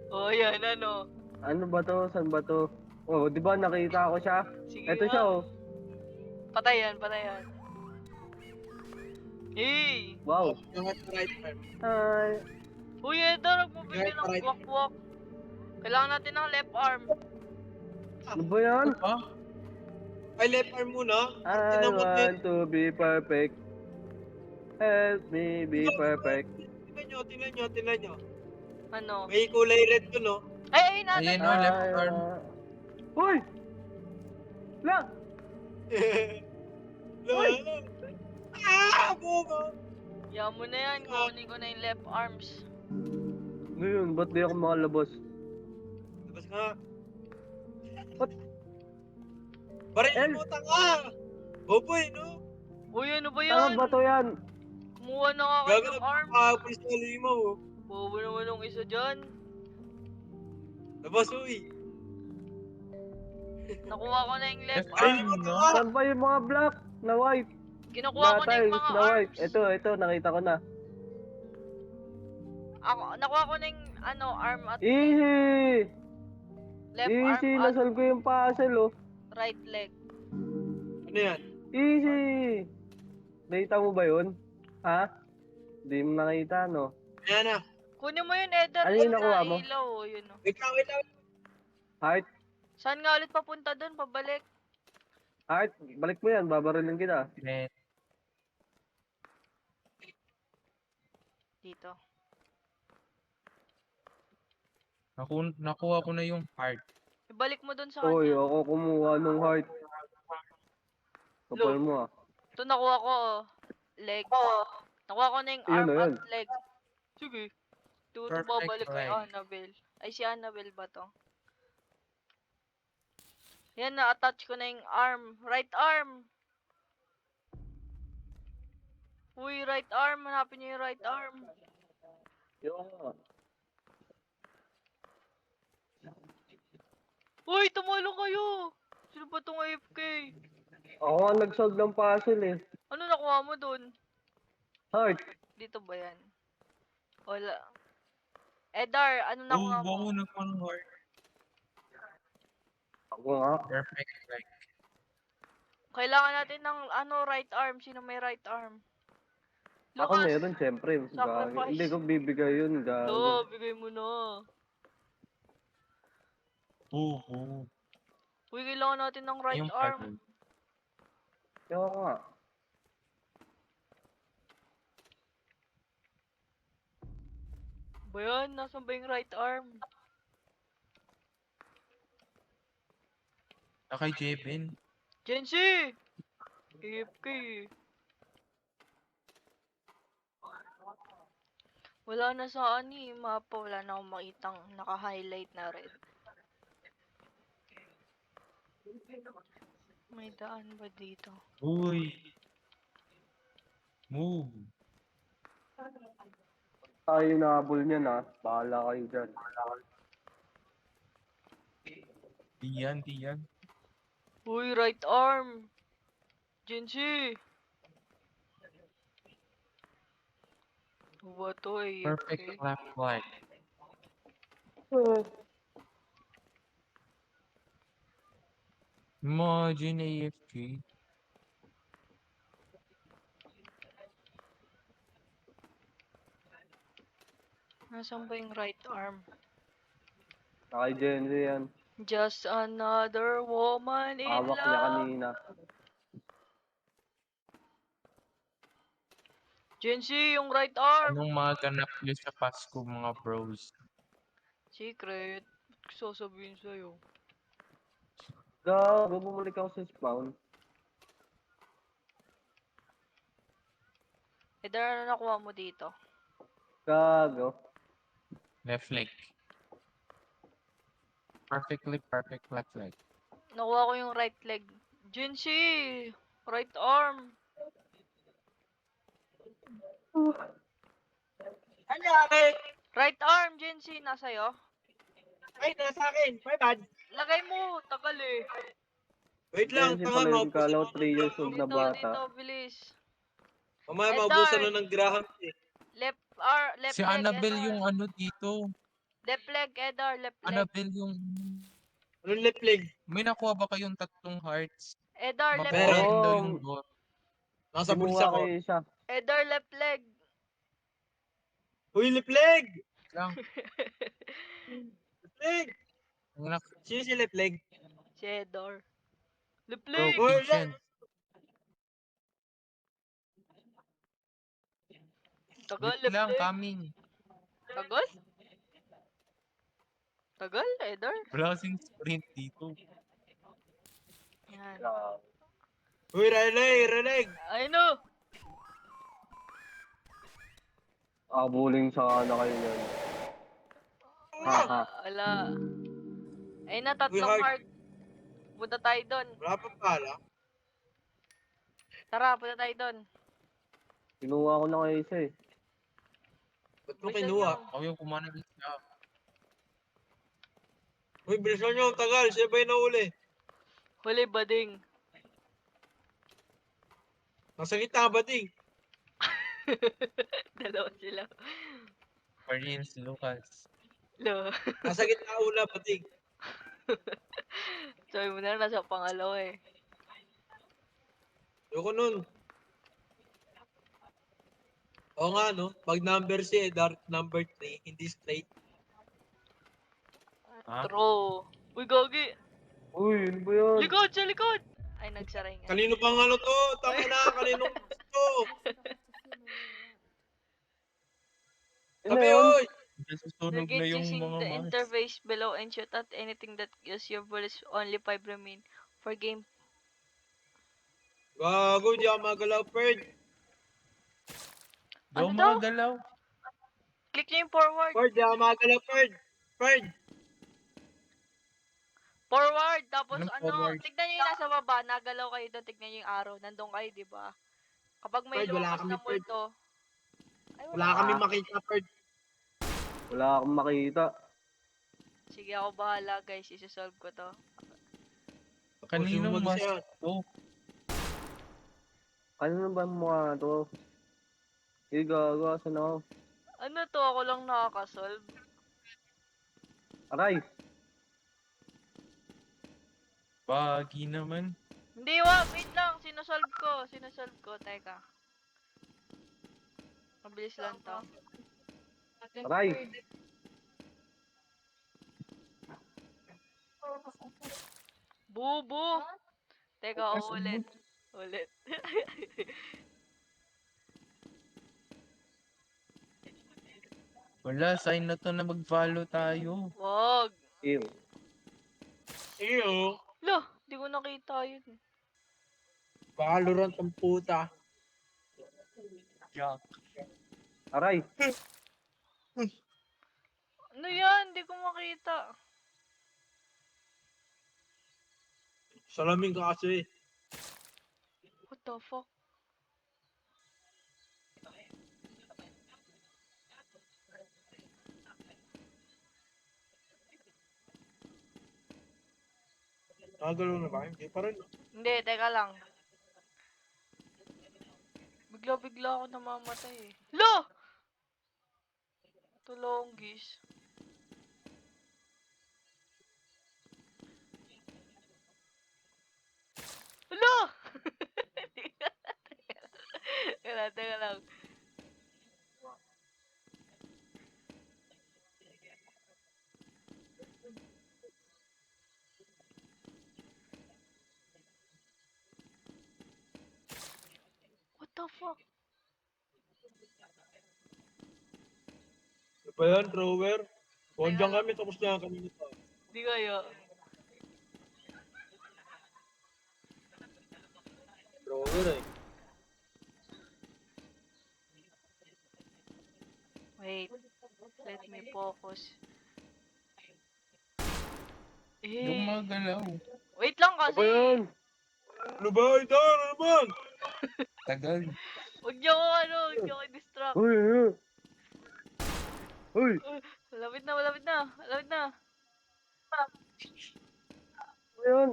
Oh, yan, ano. Ano ba to? Saan ba to? Oh, di ba nakita ko siya? Sige Ito nga. siya oh. Patayan. Hey! Wow. Lahat right arm. Hi. Uy, Edda, nagbibigay Right, ng right. walk. Kailangan natin ng left arm. Ano ba yan? Ano ba? Ay, left arm muna. I Tingnan mo, want to be perfect. Help me be perfect. Tingnan nyo. Ano? May kulay red to, no? Ay, Ayun natin. no, left arm. Hoy! La! Uy! Bobo! Yan mo na yan. Kukunin ko na yung left arms. Ngayon, ba't di ako makalabas? Labas nga. What? Baril El! mo, tanga! Boboy, no? Uy, ano ba Tanga yan? ba to yan? Kumuha na nga kayo Gaganap ng arm. makakapis na limaw, oh. Bobo naman yung isa dyan. Labas, uy. Nakuha ko na yung left Left arm. arm, no? Saan ba yung mga black na white? Kinukuha Na ko na yung tiles mga na white. arms. Ito, nakita ko na. Nakuha ko na yung arm at Easy! left Easy, arm at nasal ko yung puzzle oh. right leg. Ano yan? Easy! Nakita mo ba yun? Ha? Hindi mo nakita, no? Ayan na. Kunin mo yun, Eder. Ano yung Yun nakuha na, mo? ilaw, oh, yun oh. Wait lang. Heart? Saan nga ulit papunta dun? Pabalik. Heart? Balik mo yan, babarilin kita. Net. Dito. Nakuha ko na yung heart. Ibalik mo dun sa Oy, kanya. ako kumuha ng heart. Kapal mo ah. Ito nakuha ko, oh. Leg. Nakuha ko na yung Ayun arm na yun. at leg. Sige. Ito Perfect babalik kay leg. Annabelle. Ay, si Annabelle ba to? Yan, na-attach ko na yung arm. Right arm! Uy, right arm. Hanapin niyo yung right arm. Yung Uy, tumulong kayo! Sino ba tong AFK? ako nga nag-solve ng puzzle eh. Ano nakuha mo dun? Heart. Dito ba yan? Wala. Edar, ano nakuha mo? Oh, nakuha ng heart. Ako nga. Perfect leg. Kailangan natin ng right arm. Sino may right arm? Ako Lucas! meron, siyempre. Sacrifice. Gagi. Hindi ko bibigay yun, gago. Oo, bigay mo na. Oo. Uy, kailangan natin ng right Yung arm. Kaya ako nga. Ba yan? Nasaan ba yung right arm? Kay Jebin. Jensi! AFK. Wala na sa mapa. Wala na akong makitang naka-highlight na red. May daan ba dito? Uy. Move. Tayo nahabol niyan ah. Bahala kayo dyan. Tiyan. Uy, right arm! Jensi! Ano ba to eh? Perfect left leg. Imagine AFK. Nasaan ba yung right arm? Kay Genzy yan. Just another woman in Hawak niya love. kanina. Jency, yung right arm. Anong mga ganap niyo sa Pasko, mga bros? Secret. Sasabihin sa'yo. Gago, bumalik ako sa spawn. Either ano nakuha mo dito? Gago. Left leg. Perfectly perfect left leg. Nakuha ko yung right leg. Jency! Right arm. Ano akin? Right arm, Jency. Nasa'yo? Ay, nasa akin. My bad. Lagay mo. Tagal eh. Wait lang, Genzy tanga, pala yun. maubusan Kala ko na 3 years old na Dito, bata. bilis. Mamaya Edar. maubusan na ng Graham eh. Left Si leg, Annabelle Edar. yung ano dito. Left leg, Edar. Left leg. Annabelle yung... Anong left leg? May nakuha ba kayong tatlong hearts? Edar, left Meron. leg. Mapapain daw Oo. yung door. Nasa Kinuha bulsa ko ko. yung isa. Edar, left leg. Uy, left leg! Lang. Left leg! Ang nak... Sino si left leg? Si Edar. Left Bro, leg. Uy, patient. Tagal, Wait left lang, leg. coming. Tagal? Tagal, Edar. Wala kasing sprint dito. Yan. Uy, releg! I know. Abuling sa ano kayo yun. Haha. Wala. Ay na, Uy, tatlong heart. heart. Punta tayo doon. Wala pa pala. Tara, punta tayo doon. Kinuha ko na kayo isa eh. Ba't mo Bilisan kinuha? nyo. Ako yung kumana ng isa. Uy, bilisan nyo, ang tagal. Siya ba yung nahuli? Huli, bading. Nasa gitna ba, ting? Dalawa sila. Marines, Lucas. Lo. Nasa gitna una ba, ting? Sabi mo na, nasa pangalawa eh. Ayoko nun. Oo nga, no? Pag number si Dark number 3, hindi straight. Ha? True. Uy, gogi. Uy, ano ba yun? Likod, sa likod. Ay, nagsaray nga. Kanino pang ano to? Tama na, kaninong to? Yun Sabi, na yun. oy! Nasusunog na Navigate yung using mga the mas. interface below and shoot at anything that kills your bullets. Only 5 remain. For game. Gago, di ako magalaw, Perd. Daw Ano mga daw? galaw. Click nyo yung forward. Perd, di ako magalaw, Perd. Perd! Forward. Tapos Anong ano, forward? tignan nyo yung nasa baba. Nagalaw kayo doon. Tignan nyo yung arrow. Nandun kayo, di ba? Kapag may Perd, wala lumabas kami, na multo. Ay, Wala kami makita, Perd. Wala akong makita. Sige, ako bahala guys. Isusolve ko to. Kaninong Sumunod mas siya. to? Ano ba ang mukha to? Eh, gago. Asan ako? Ano to? Ako lang nakakasolve. Aray! Bagi naman. Hindi, wait lang. Sinusolve ko. Teka. Mabilis lang to. Aray! Bubu! Teka, ulit. Ulit. Wala, sign na to na mag-follow tayo. Wag. Ew. Iyo. Lo, di ko nakita yun. Valorant ang puta. Jack. Aray! Ano yan? Di ko makita. Salamin ka kasi. What the fuck? Nakagalaw na ba? Hindi pa rin. Hindi, teka lang. Bigla-bigla ako namamatay eh. Lo! Tulonggis. Lo! Teka lang. the fuck? Ano ba yan, thrower? Huwag Teka dyan lang. kami, tapos na kami nito. Di kaya. Thrower eh. Wait. Let me focus. Yung Eh. magalaw. Wait lang Ano ba kasi. yan? Ano ba? Ito, ano naman? Tagal. Huwag niyo ako huwag niyo ako distract. Uy, uy. Uy, Malapit na, malapit na. Malapit na. ano yan?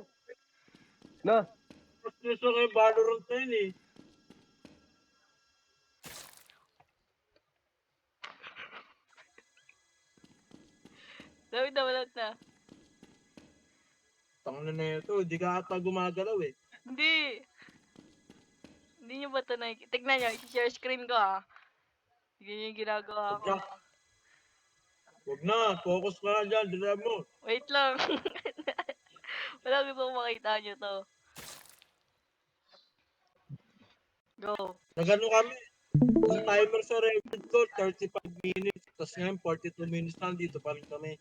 Na, Mas gusto ko yung Valorant na yun eh. Malapit na, malapit na. Tangina na ito, di ka ata gumagalaw eh. Hindi. Hindi niyo ba ito nakikita? Tignan niyo, i-share screen ko ah. Hindi niyo yung ginagawa Huwag ko. ka. Huwag na, focus ka na dyan, dila mo. Wait lang. Wala gusto ko makita niyo to. Go. Nagano kami. Yung timer sa record ko, 35 minutes. Tapos ngayon, 42 minutes na dito pa rin kami.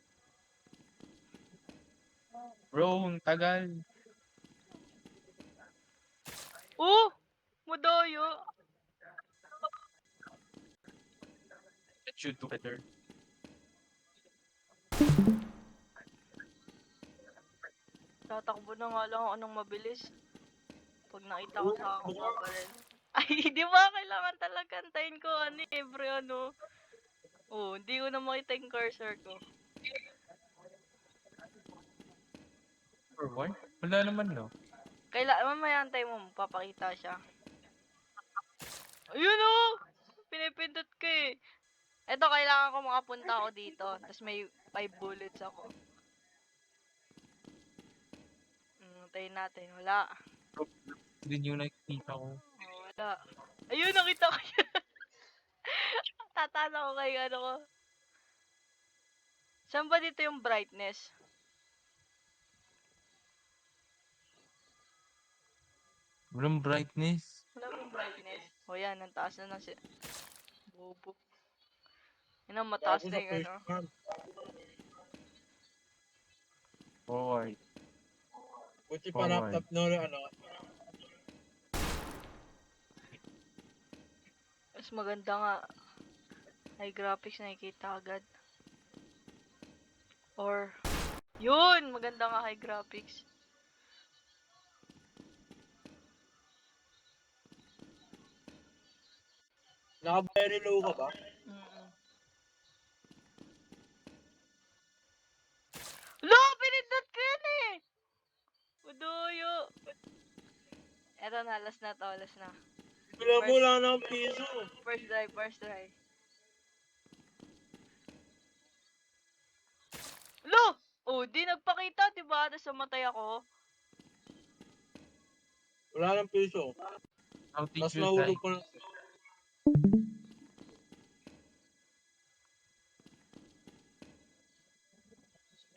Bro, ang tagal. Oh! Mudoyo! That should do better. Tatakbo na nga lang ako ng mabilis. Pag nakita ko sa akong babaril. Ay, di ba? Kailangan talaga antayin ko ano eh, bro, ano. Oh, hindi ko na makita yung cursor ko. For one? Wala naman, no? Mamaya antay mo, papakita siya. Ayun oh! Pinipindot ko eh. Eto, kailangan ko makapunta ako dito. Tapos may 5 bullets ako. Antayin natin. Wala. Din yung nakikita ko. Oh, wala. Ayun, nakita ko siya. Tatalo ko kay ano ko. Saan ba dito yung brightness? Walang brightness. Wala bang brightness? O yan, ang taas na siya. Bobo. Yun ang mataas Gago na sa yung face ano. cam. Forward. Buti pa laptop no, ano. Mas maganda nga. High graphics nakikita agad. Or, yun! Maganda nga high graphics. Naka-very low ka ba? Mm-mm. Lo! Pinindot ko yun eh! Udoyo! Eto na, last na to, last na. Bila mo lang ng piso. First try, first try. Lo! Oh, di nagpakita, diba? Tapos namatay ako. Wala ng piso. How did Tapos you die? nahulog ko na.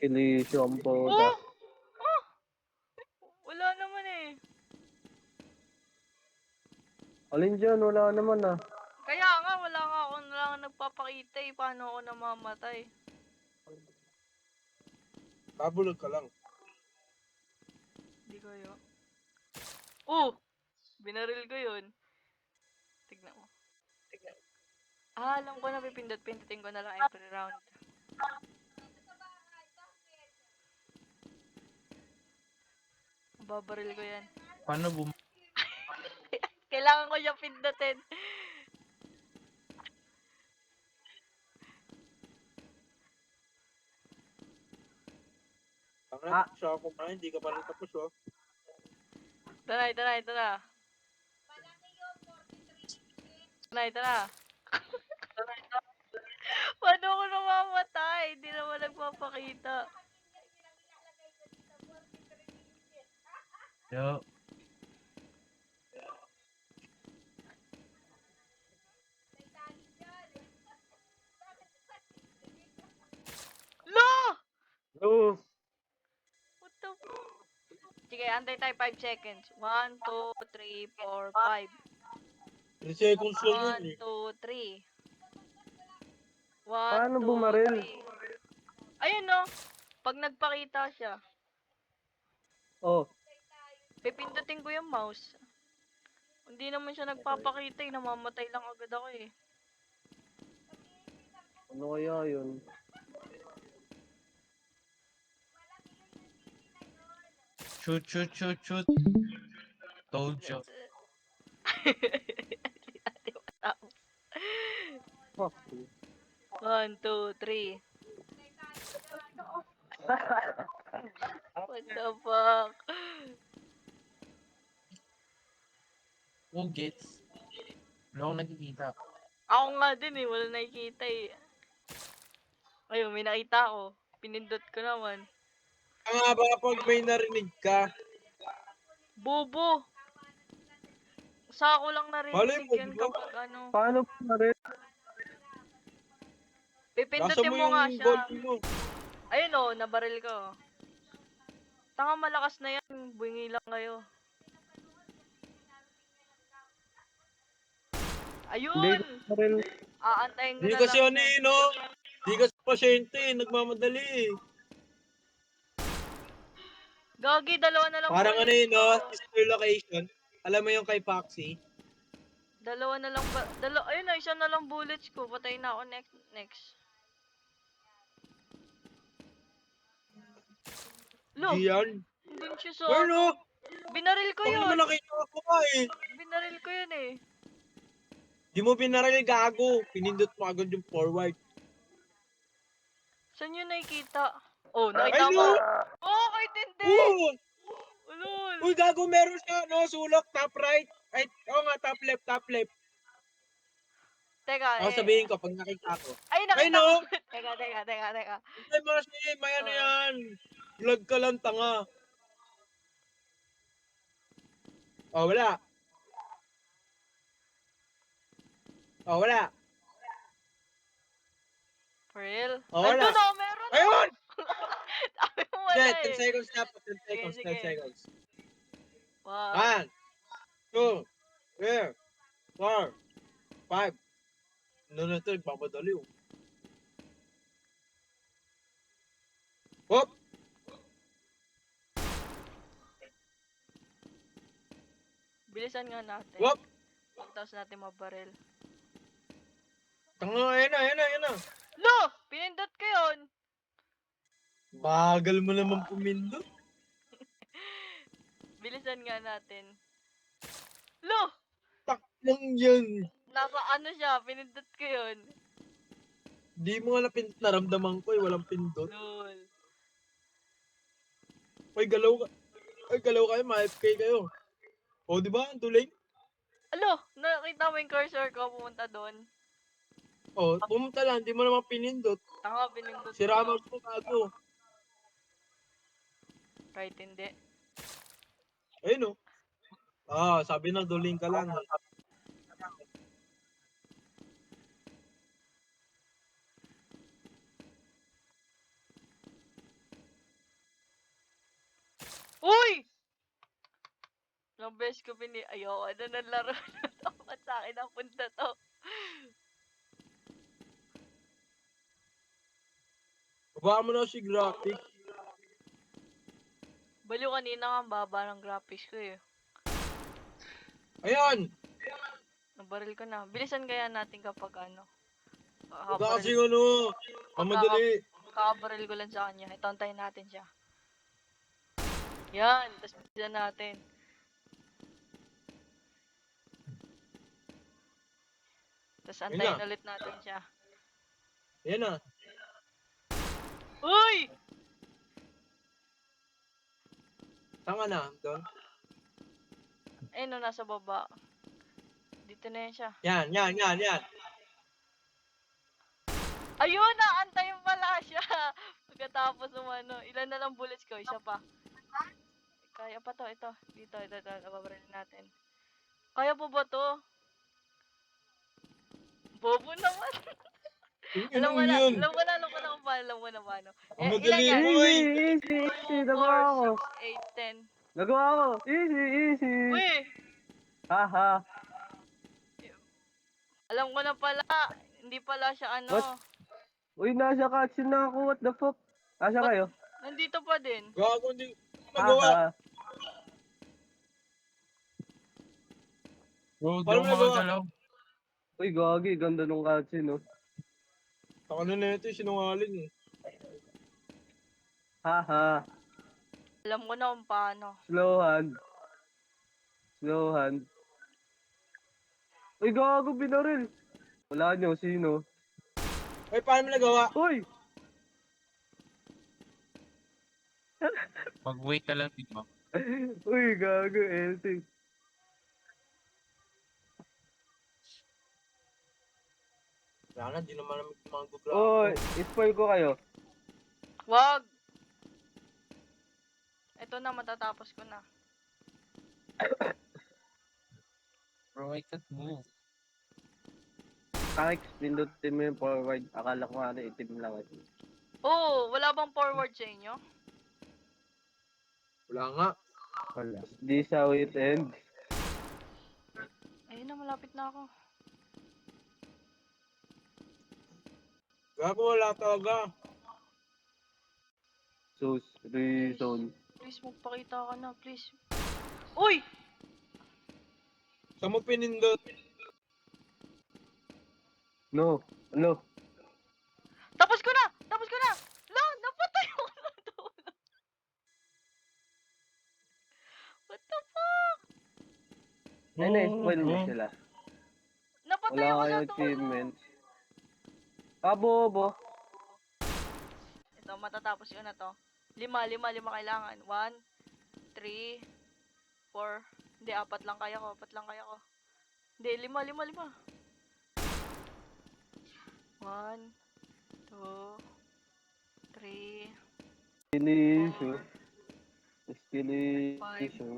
kilisyo ang puta. Oh! Ah! Wala naman eh. Alin dyan? Wala naman ah. Kaya nga, wala nga nagpapakita eh. Paano ako namamatay? Kabulog ka lang. Hindi kayo. Oh! Binaril ko yun. Tignan mo. Ah, alam ko na pindutin ko na lang every round. Babaril ko yan. Paano Kailangan ko siyang pindutin. Tanga, siya ako pa, hindi ka pa rin tapos oh. Ito na. Ito na. Paano ako namamatay? Hindi naman nagpapakita. Yo. Lo! No! What the Sige, antay tayo 5 seconds. 1, 2, 3, 4, 5. 3 seconds lang yun 1, eh. 2, 3. 1, Paano 2, bumaril? 3. Ayun no. Pag nagpakita siya, Oh, pipindutin ko yung mouse. Hindi naman siya nagpapakita eh. Namamatay lang agad ako eh. ano kaya yun? Shoot, shoot, shoot, shoot. Told you. Hindi natin matapos. Fuck. 1, 2, 3. What the fuck? Who gets? Wala akong nakikita. Ako nga din eh. Wala nakikita eh. Ayun, may nakita ako. Pinindot ko naman. Nga ba pag may narinig ka, Bobo! Sa ako lang malay naririnig mo, yan di ba? kapag ano. Paano bumaril? Lasa Pipindutin mo mo yung nga siya. goal mo. Ayun oh, nabaril ko. Tanga malakas na yan. Bungi lang kayo. Hindi Ayun! ko bumaril. Aantayin ko Di na kasi lang ano siya. eh, no? Di kasi pasyente eh, nagmamadali eh. Gagi, dalawa na lang Parang ano bullets eh, no? ko. Sister location. Alam mo yung kay Foxy? Dalawa na lang ba? Ayun na, isa na lang bullets ko. Patay na ako next. Lo, Di yan. dun siya sa Well, no? Binaril ko Baka naman yun. nakita ko pa eh. Binaril ko yun eh. Di mo binaril gago. Pinindot mo agad yung forward. Saan yun nakikita? Oh, Ay, nakita mo. no! Oh, kahit hindi. Oo! Ulul. Uy, gago, meron siya, no? Sulok, top right. Ay, oo nga, top left, top left. Teka, Ako sabihin ko, pag nakita ko. Ay, Ay, nakita ko. no! Teka. Hindi mo kasi, may ano Oo. yan. Vlog ka lang, tanga. Oh, wala. Oh, wala. For real? Oh, wala. Andun oh, meron oh. Ayun! Sabi mo wala Hindi, 10 eh. seconds na pa. 10 seconds, Sige. 10 seconds. 1. 1, 2, 3, 4, 5. Ano na ito, nagpapadali oh. Hop! Bilisan nga natin. Hop! Pagtaos natin mabaril. Tanga, ayun na. Lo! Pinindot ko yun. Bagal mo naman pumindot. Bilisan nga natin. Lo! Tak lang yan. Nasa ano siya, pinindot ko yun. Di mo nga napindot, naramdaman ko eh, walang pindot. Lol. Ay, galaw kayo, ma-FK kayo. O, di ba? Ang tuling. Alo, nakita mo yung cursor ko pumunta doon. O, pumunta lang, di mo naman pinindot. Tanga, pinindot Sira ko. mo ko gago. Kahit hindi. Ayun o. Ah, sabi na, duling ka lang. Uy! Ilang beses ko ayoko na ng laro na to. Ba't sa akin ang punta to? Baba mo na si graphic. Baliw kanina nga ang baba ng graphics ko eh. Ayan! Nabaril ko na. Bilisan kaya natin kapag ano. Baba kasi ano, mamadali. Kakabaril ko lang sa kanya. Ito, antayin natin siya. Yan, tapos bilisan natin. Tapos antayin ulit natin siya. Ayan na. Uy! Tanga na, doon. Eh, no, nasa baba. Dito na yan siya. Yan. Ayun na! Antayin pala siya! Pagkatapos ano, ilan na lang bullets ko? Isa pa. Kaya pa to, ito. Dito. Nababaril natin. Kaya po ba to? Bobo naman. Alam ko na paano. Ang Eh, madali ilan yan? mo eh. Easy. Nagawa ko. 8, 10. Nagawa ko. Easy. Uy! Haha. Alam ko na pala. Hindi pala siya ano. What? Uy, nasa cutscene na ako. What the fuck? Asa Ba't- kayo? Nandito pa din. Gago, hindi ko magawa. Haha. Bro, di Paano ako mo nagawa? makagalaw. Uy, gagi. Ganda nung cutscene, no? Ako na ito, sinungaling eh. Haha. Alam ko na kung paano. Slow hand. Slow hand. Uy, gago, binaril. Wala nyo, sino? Ay, paano mo nagawa? Uy! Mag-wait ka lang, di ba? Uy, gago, LT. Wala na, di naman namin mag-grab. Uy, spoil ko kayo. Wag! Ito na, matatapos ko na. Bro, I can't move. Kakix, pindutin mo yung forward. Akala ko nga itim lang. Oh, wala bang forward sa inyo? Wala nga. Wala. This how it ends. Ayun na, malapit na ako. Gago, wala talaga. Sus, reason. Please, magpakita ka na, please. Uy! Saan mo pinindot? No, ano? Tapos ko na! Tapos ko na! La! Napatay ako na to! What the fuck? Ay, na-spoil mo sila. Napatay Wala ako kayong sa to! achievements. Ah, bobo. Ito, matatapos ko na to. Lima kailangan. 1, 3, 4. Hindi, 4 lang kaya ko. 4 lang kaya ko. Hindi, 5. 1, 2, 3, Skill issue.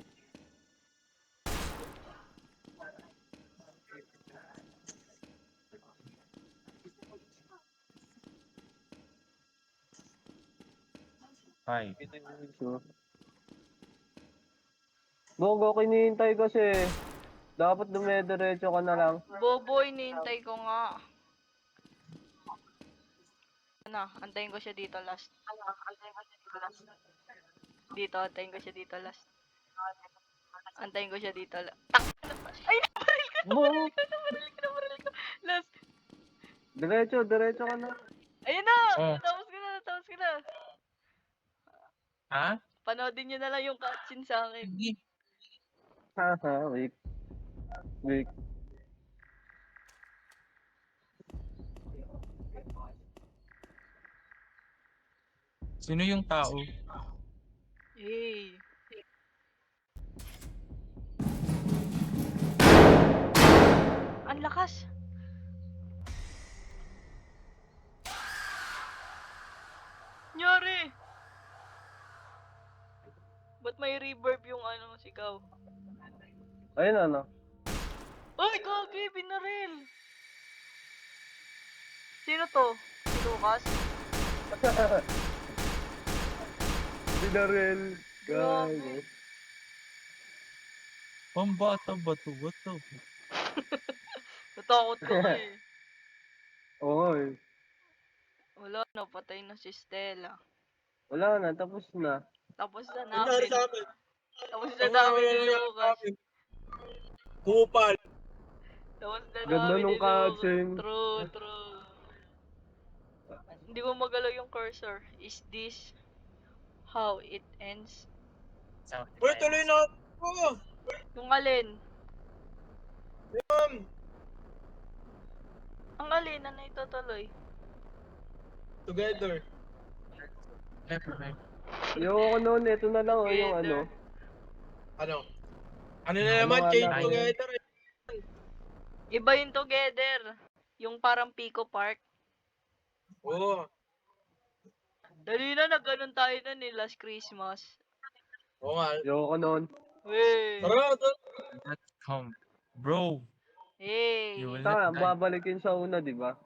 Hi. Issue. Gogo, kinihintay kasi. Dapat dumediretso ka na lang. Boboy, nihintay ko nga. Ano, antayin ko siya dito last. Dito, antayin ko siya dito last. Antayin ko siya dito last. Ay, nabaril ko! Bo! Nabaril ko! Last. Diretso ka na. Ayun na! Oh. Natapos ko na! Ha? Panoodin nyo na lang yung cutscene sa akin. Hindi. Haha, wait. Wait. Sino yung tao? Hey. Ang lakas! Nyari! Ba't may reverb yung ano, sigaw? Ayun ano. Ay, gagi! Binaril! Sino to? Si Lucas? Binaril. Grabe. Gago. Pambata ba to? What the? Natakot ko eh. Oy. Wala, napatay na si Stella. Wala na, tapos na. Tapos na Nangyari namin. sa amin. Tapos na Ang namin ni nangyari sa Lucas. amin. Kupal. Tapos na Ganda namin nung ni Lucas. cutscene. True. Hindi mo magalaw yung cursor. Is this how it ends? Uy, tuloy na ako. Yung alin? Yan. Ang alin na naitutuloy? Together. Never. Yung ano, ito na lang, yung ano. Ano? Ano na naman, Ano, chain ano, together eh. Iba yung together. Yung parang Pico Park. Oo. Dali na, nagganon tayo na ni last Christmas. Oo nga. Yung nun. Wey! Tara, tara. Let's come. Bro, Hey! you will Saka, not die. babalikin sa una, di ba?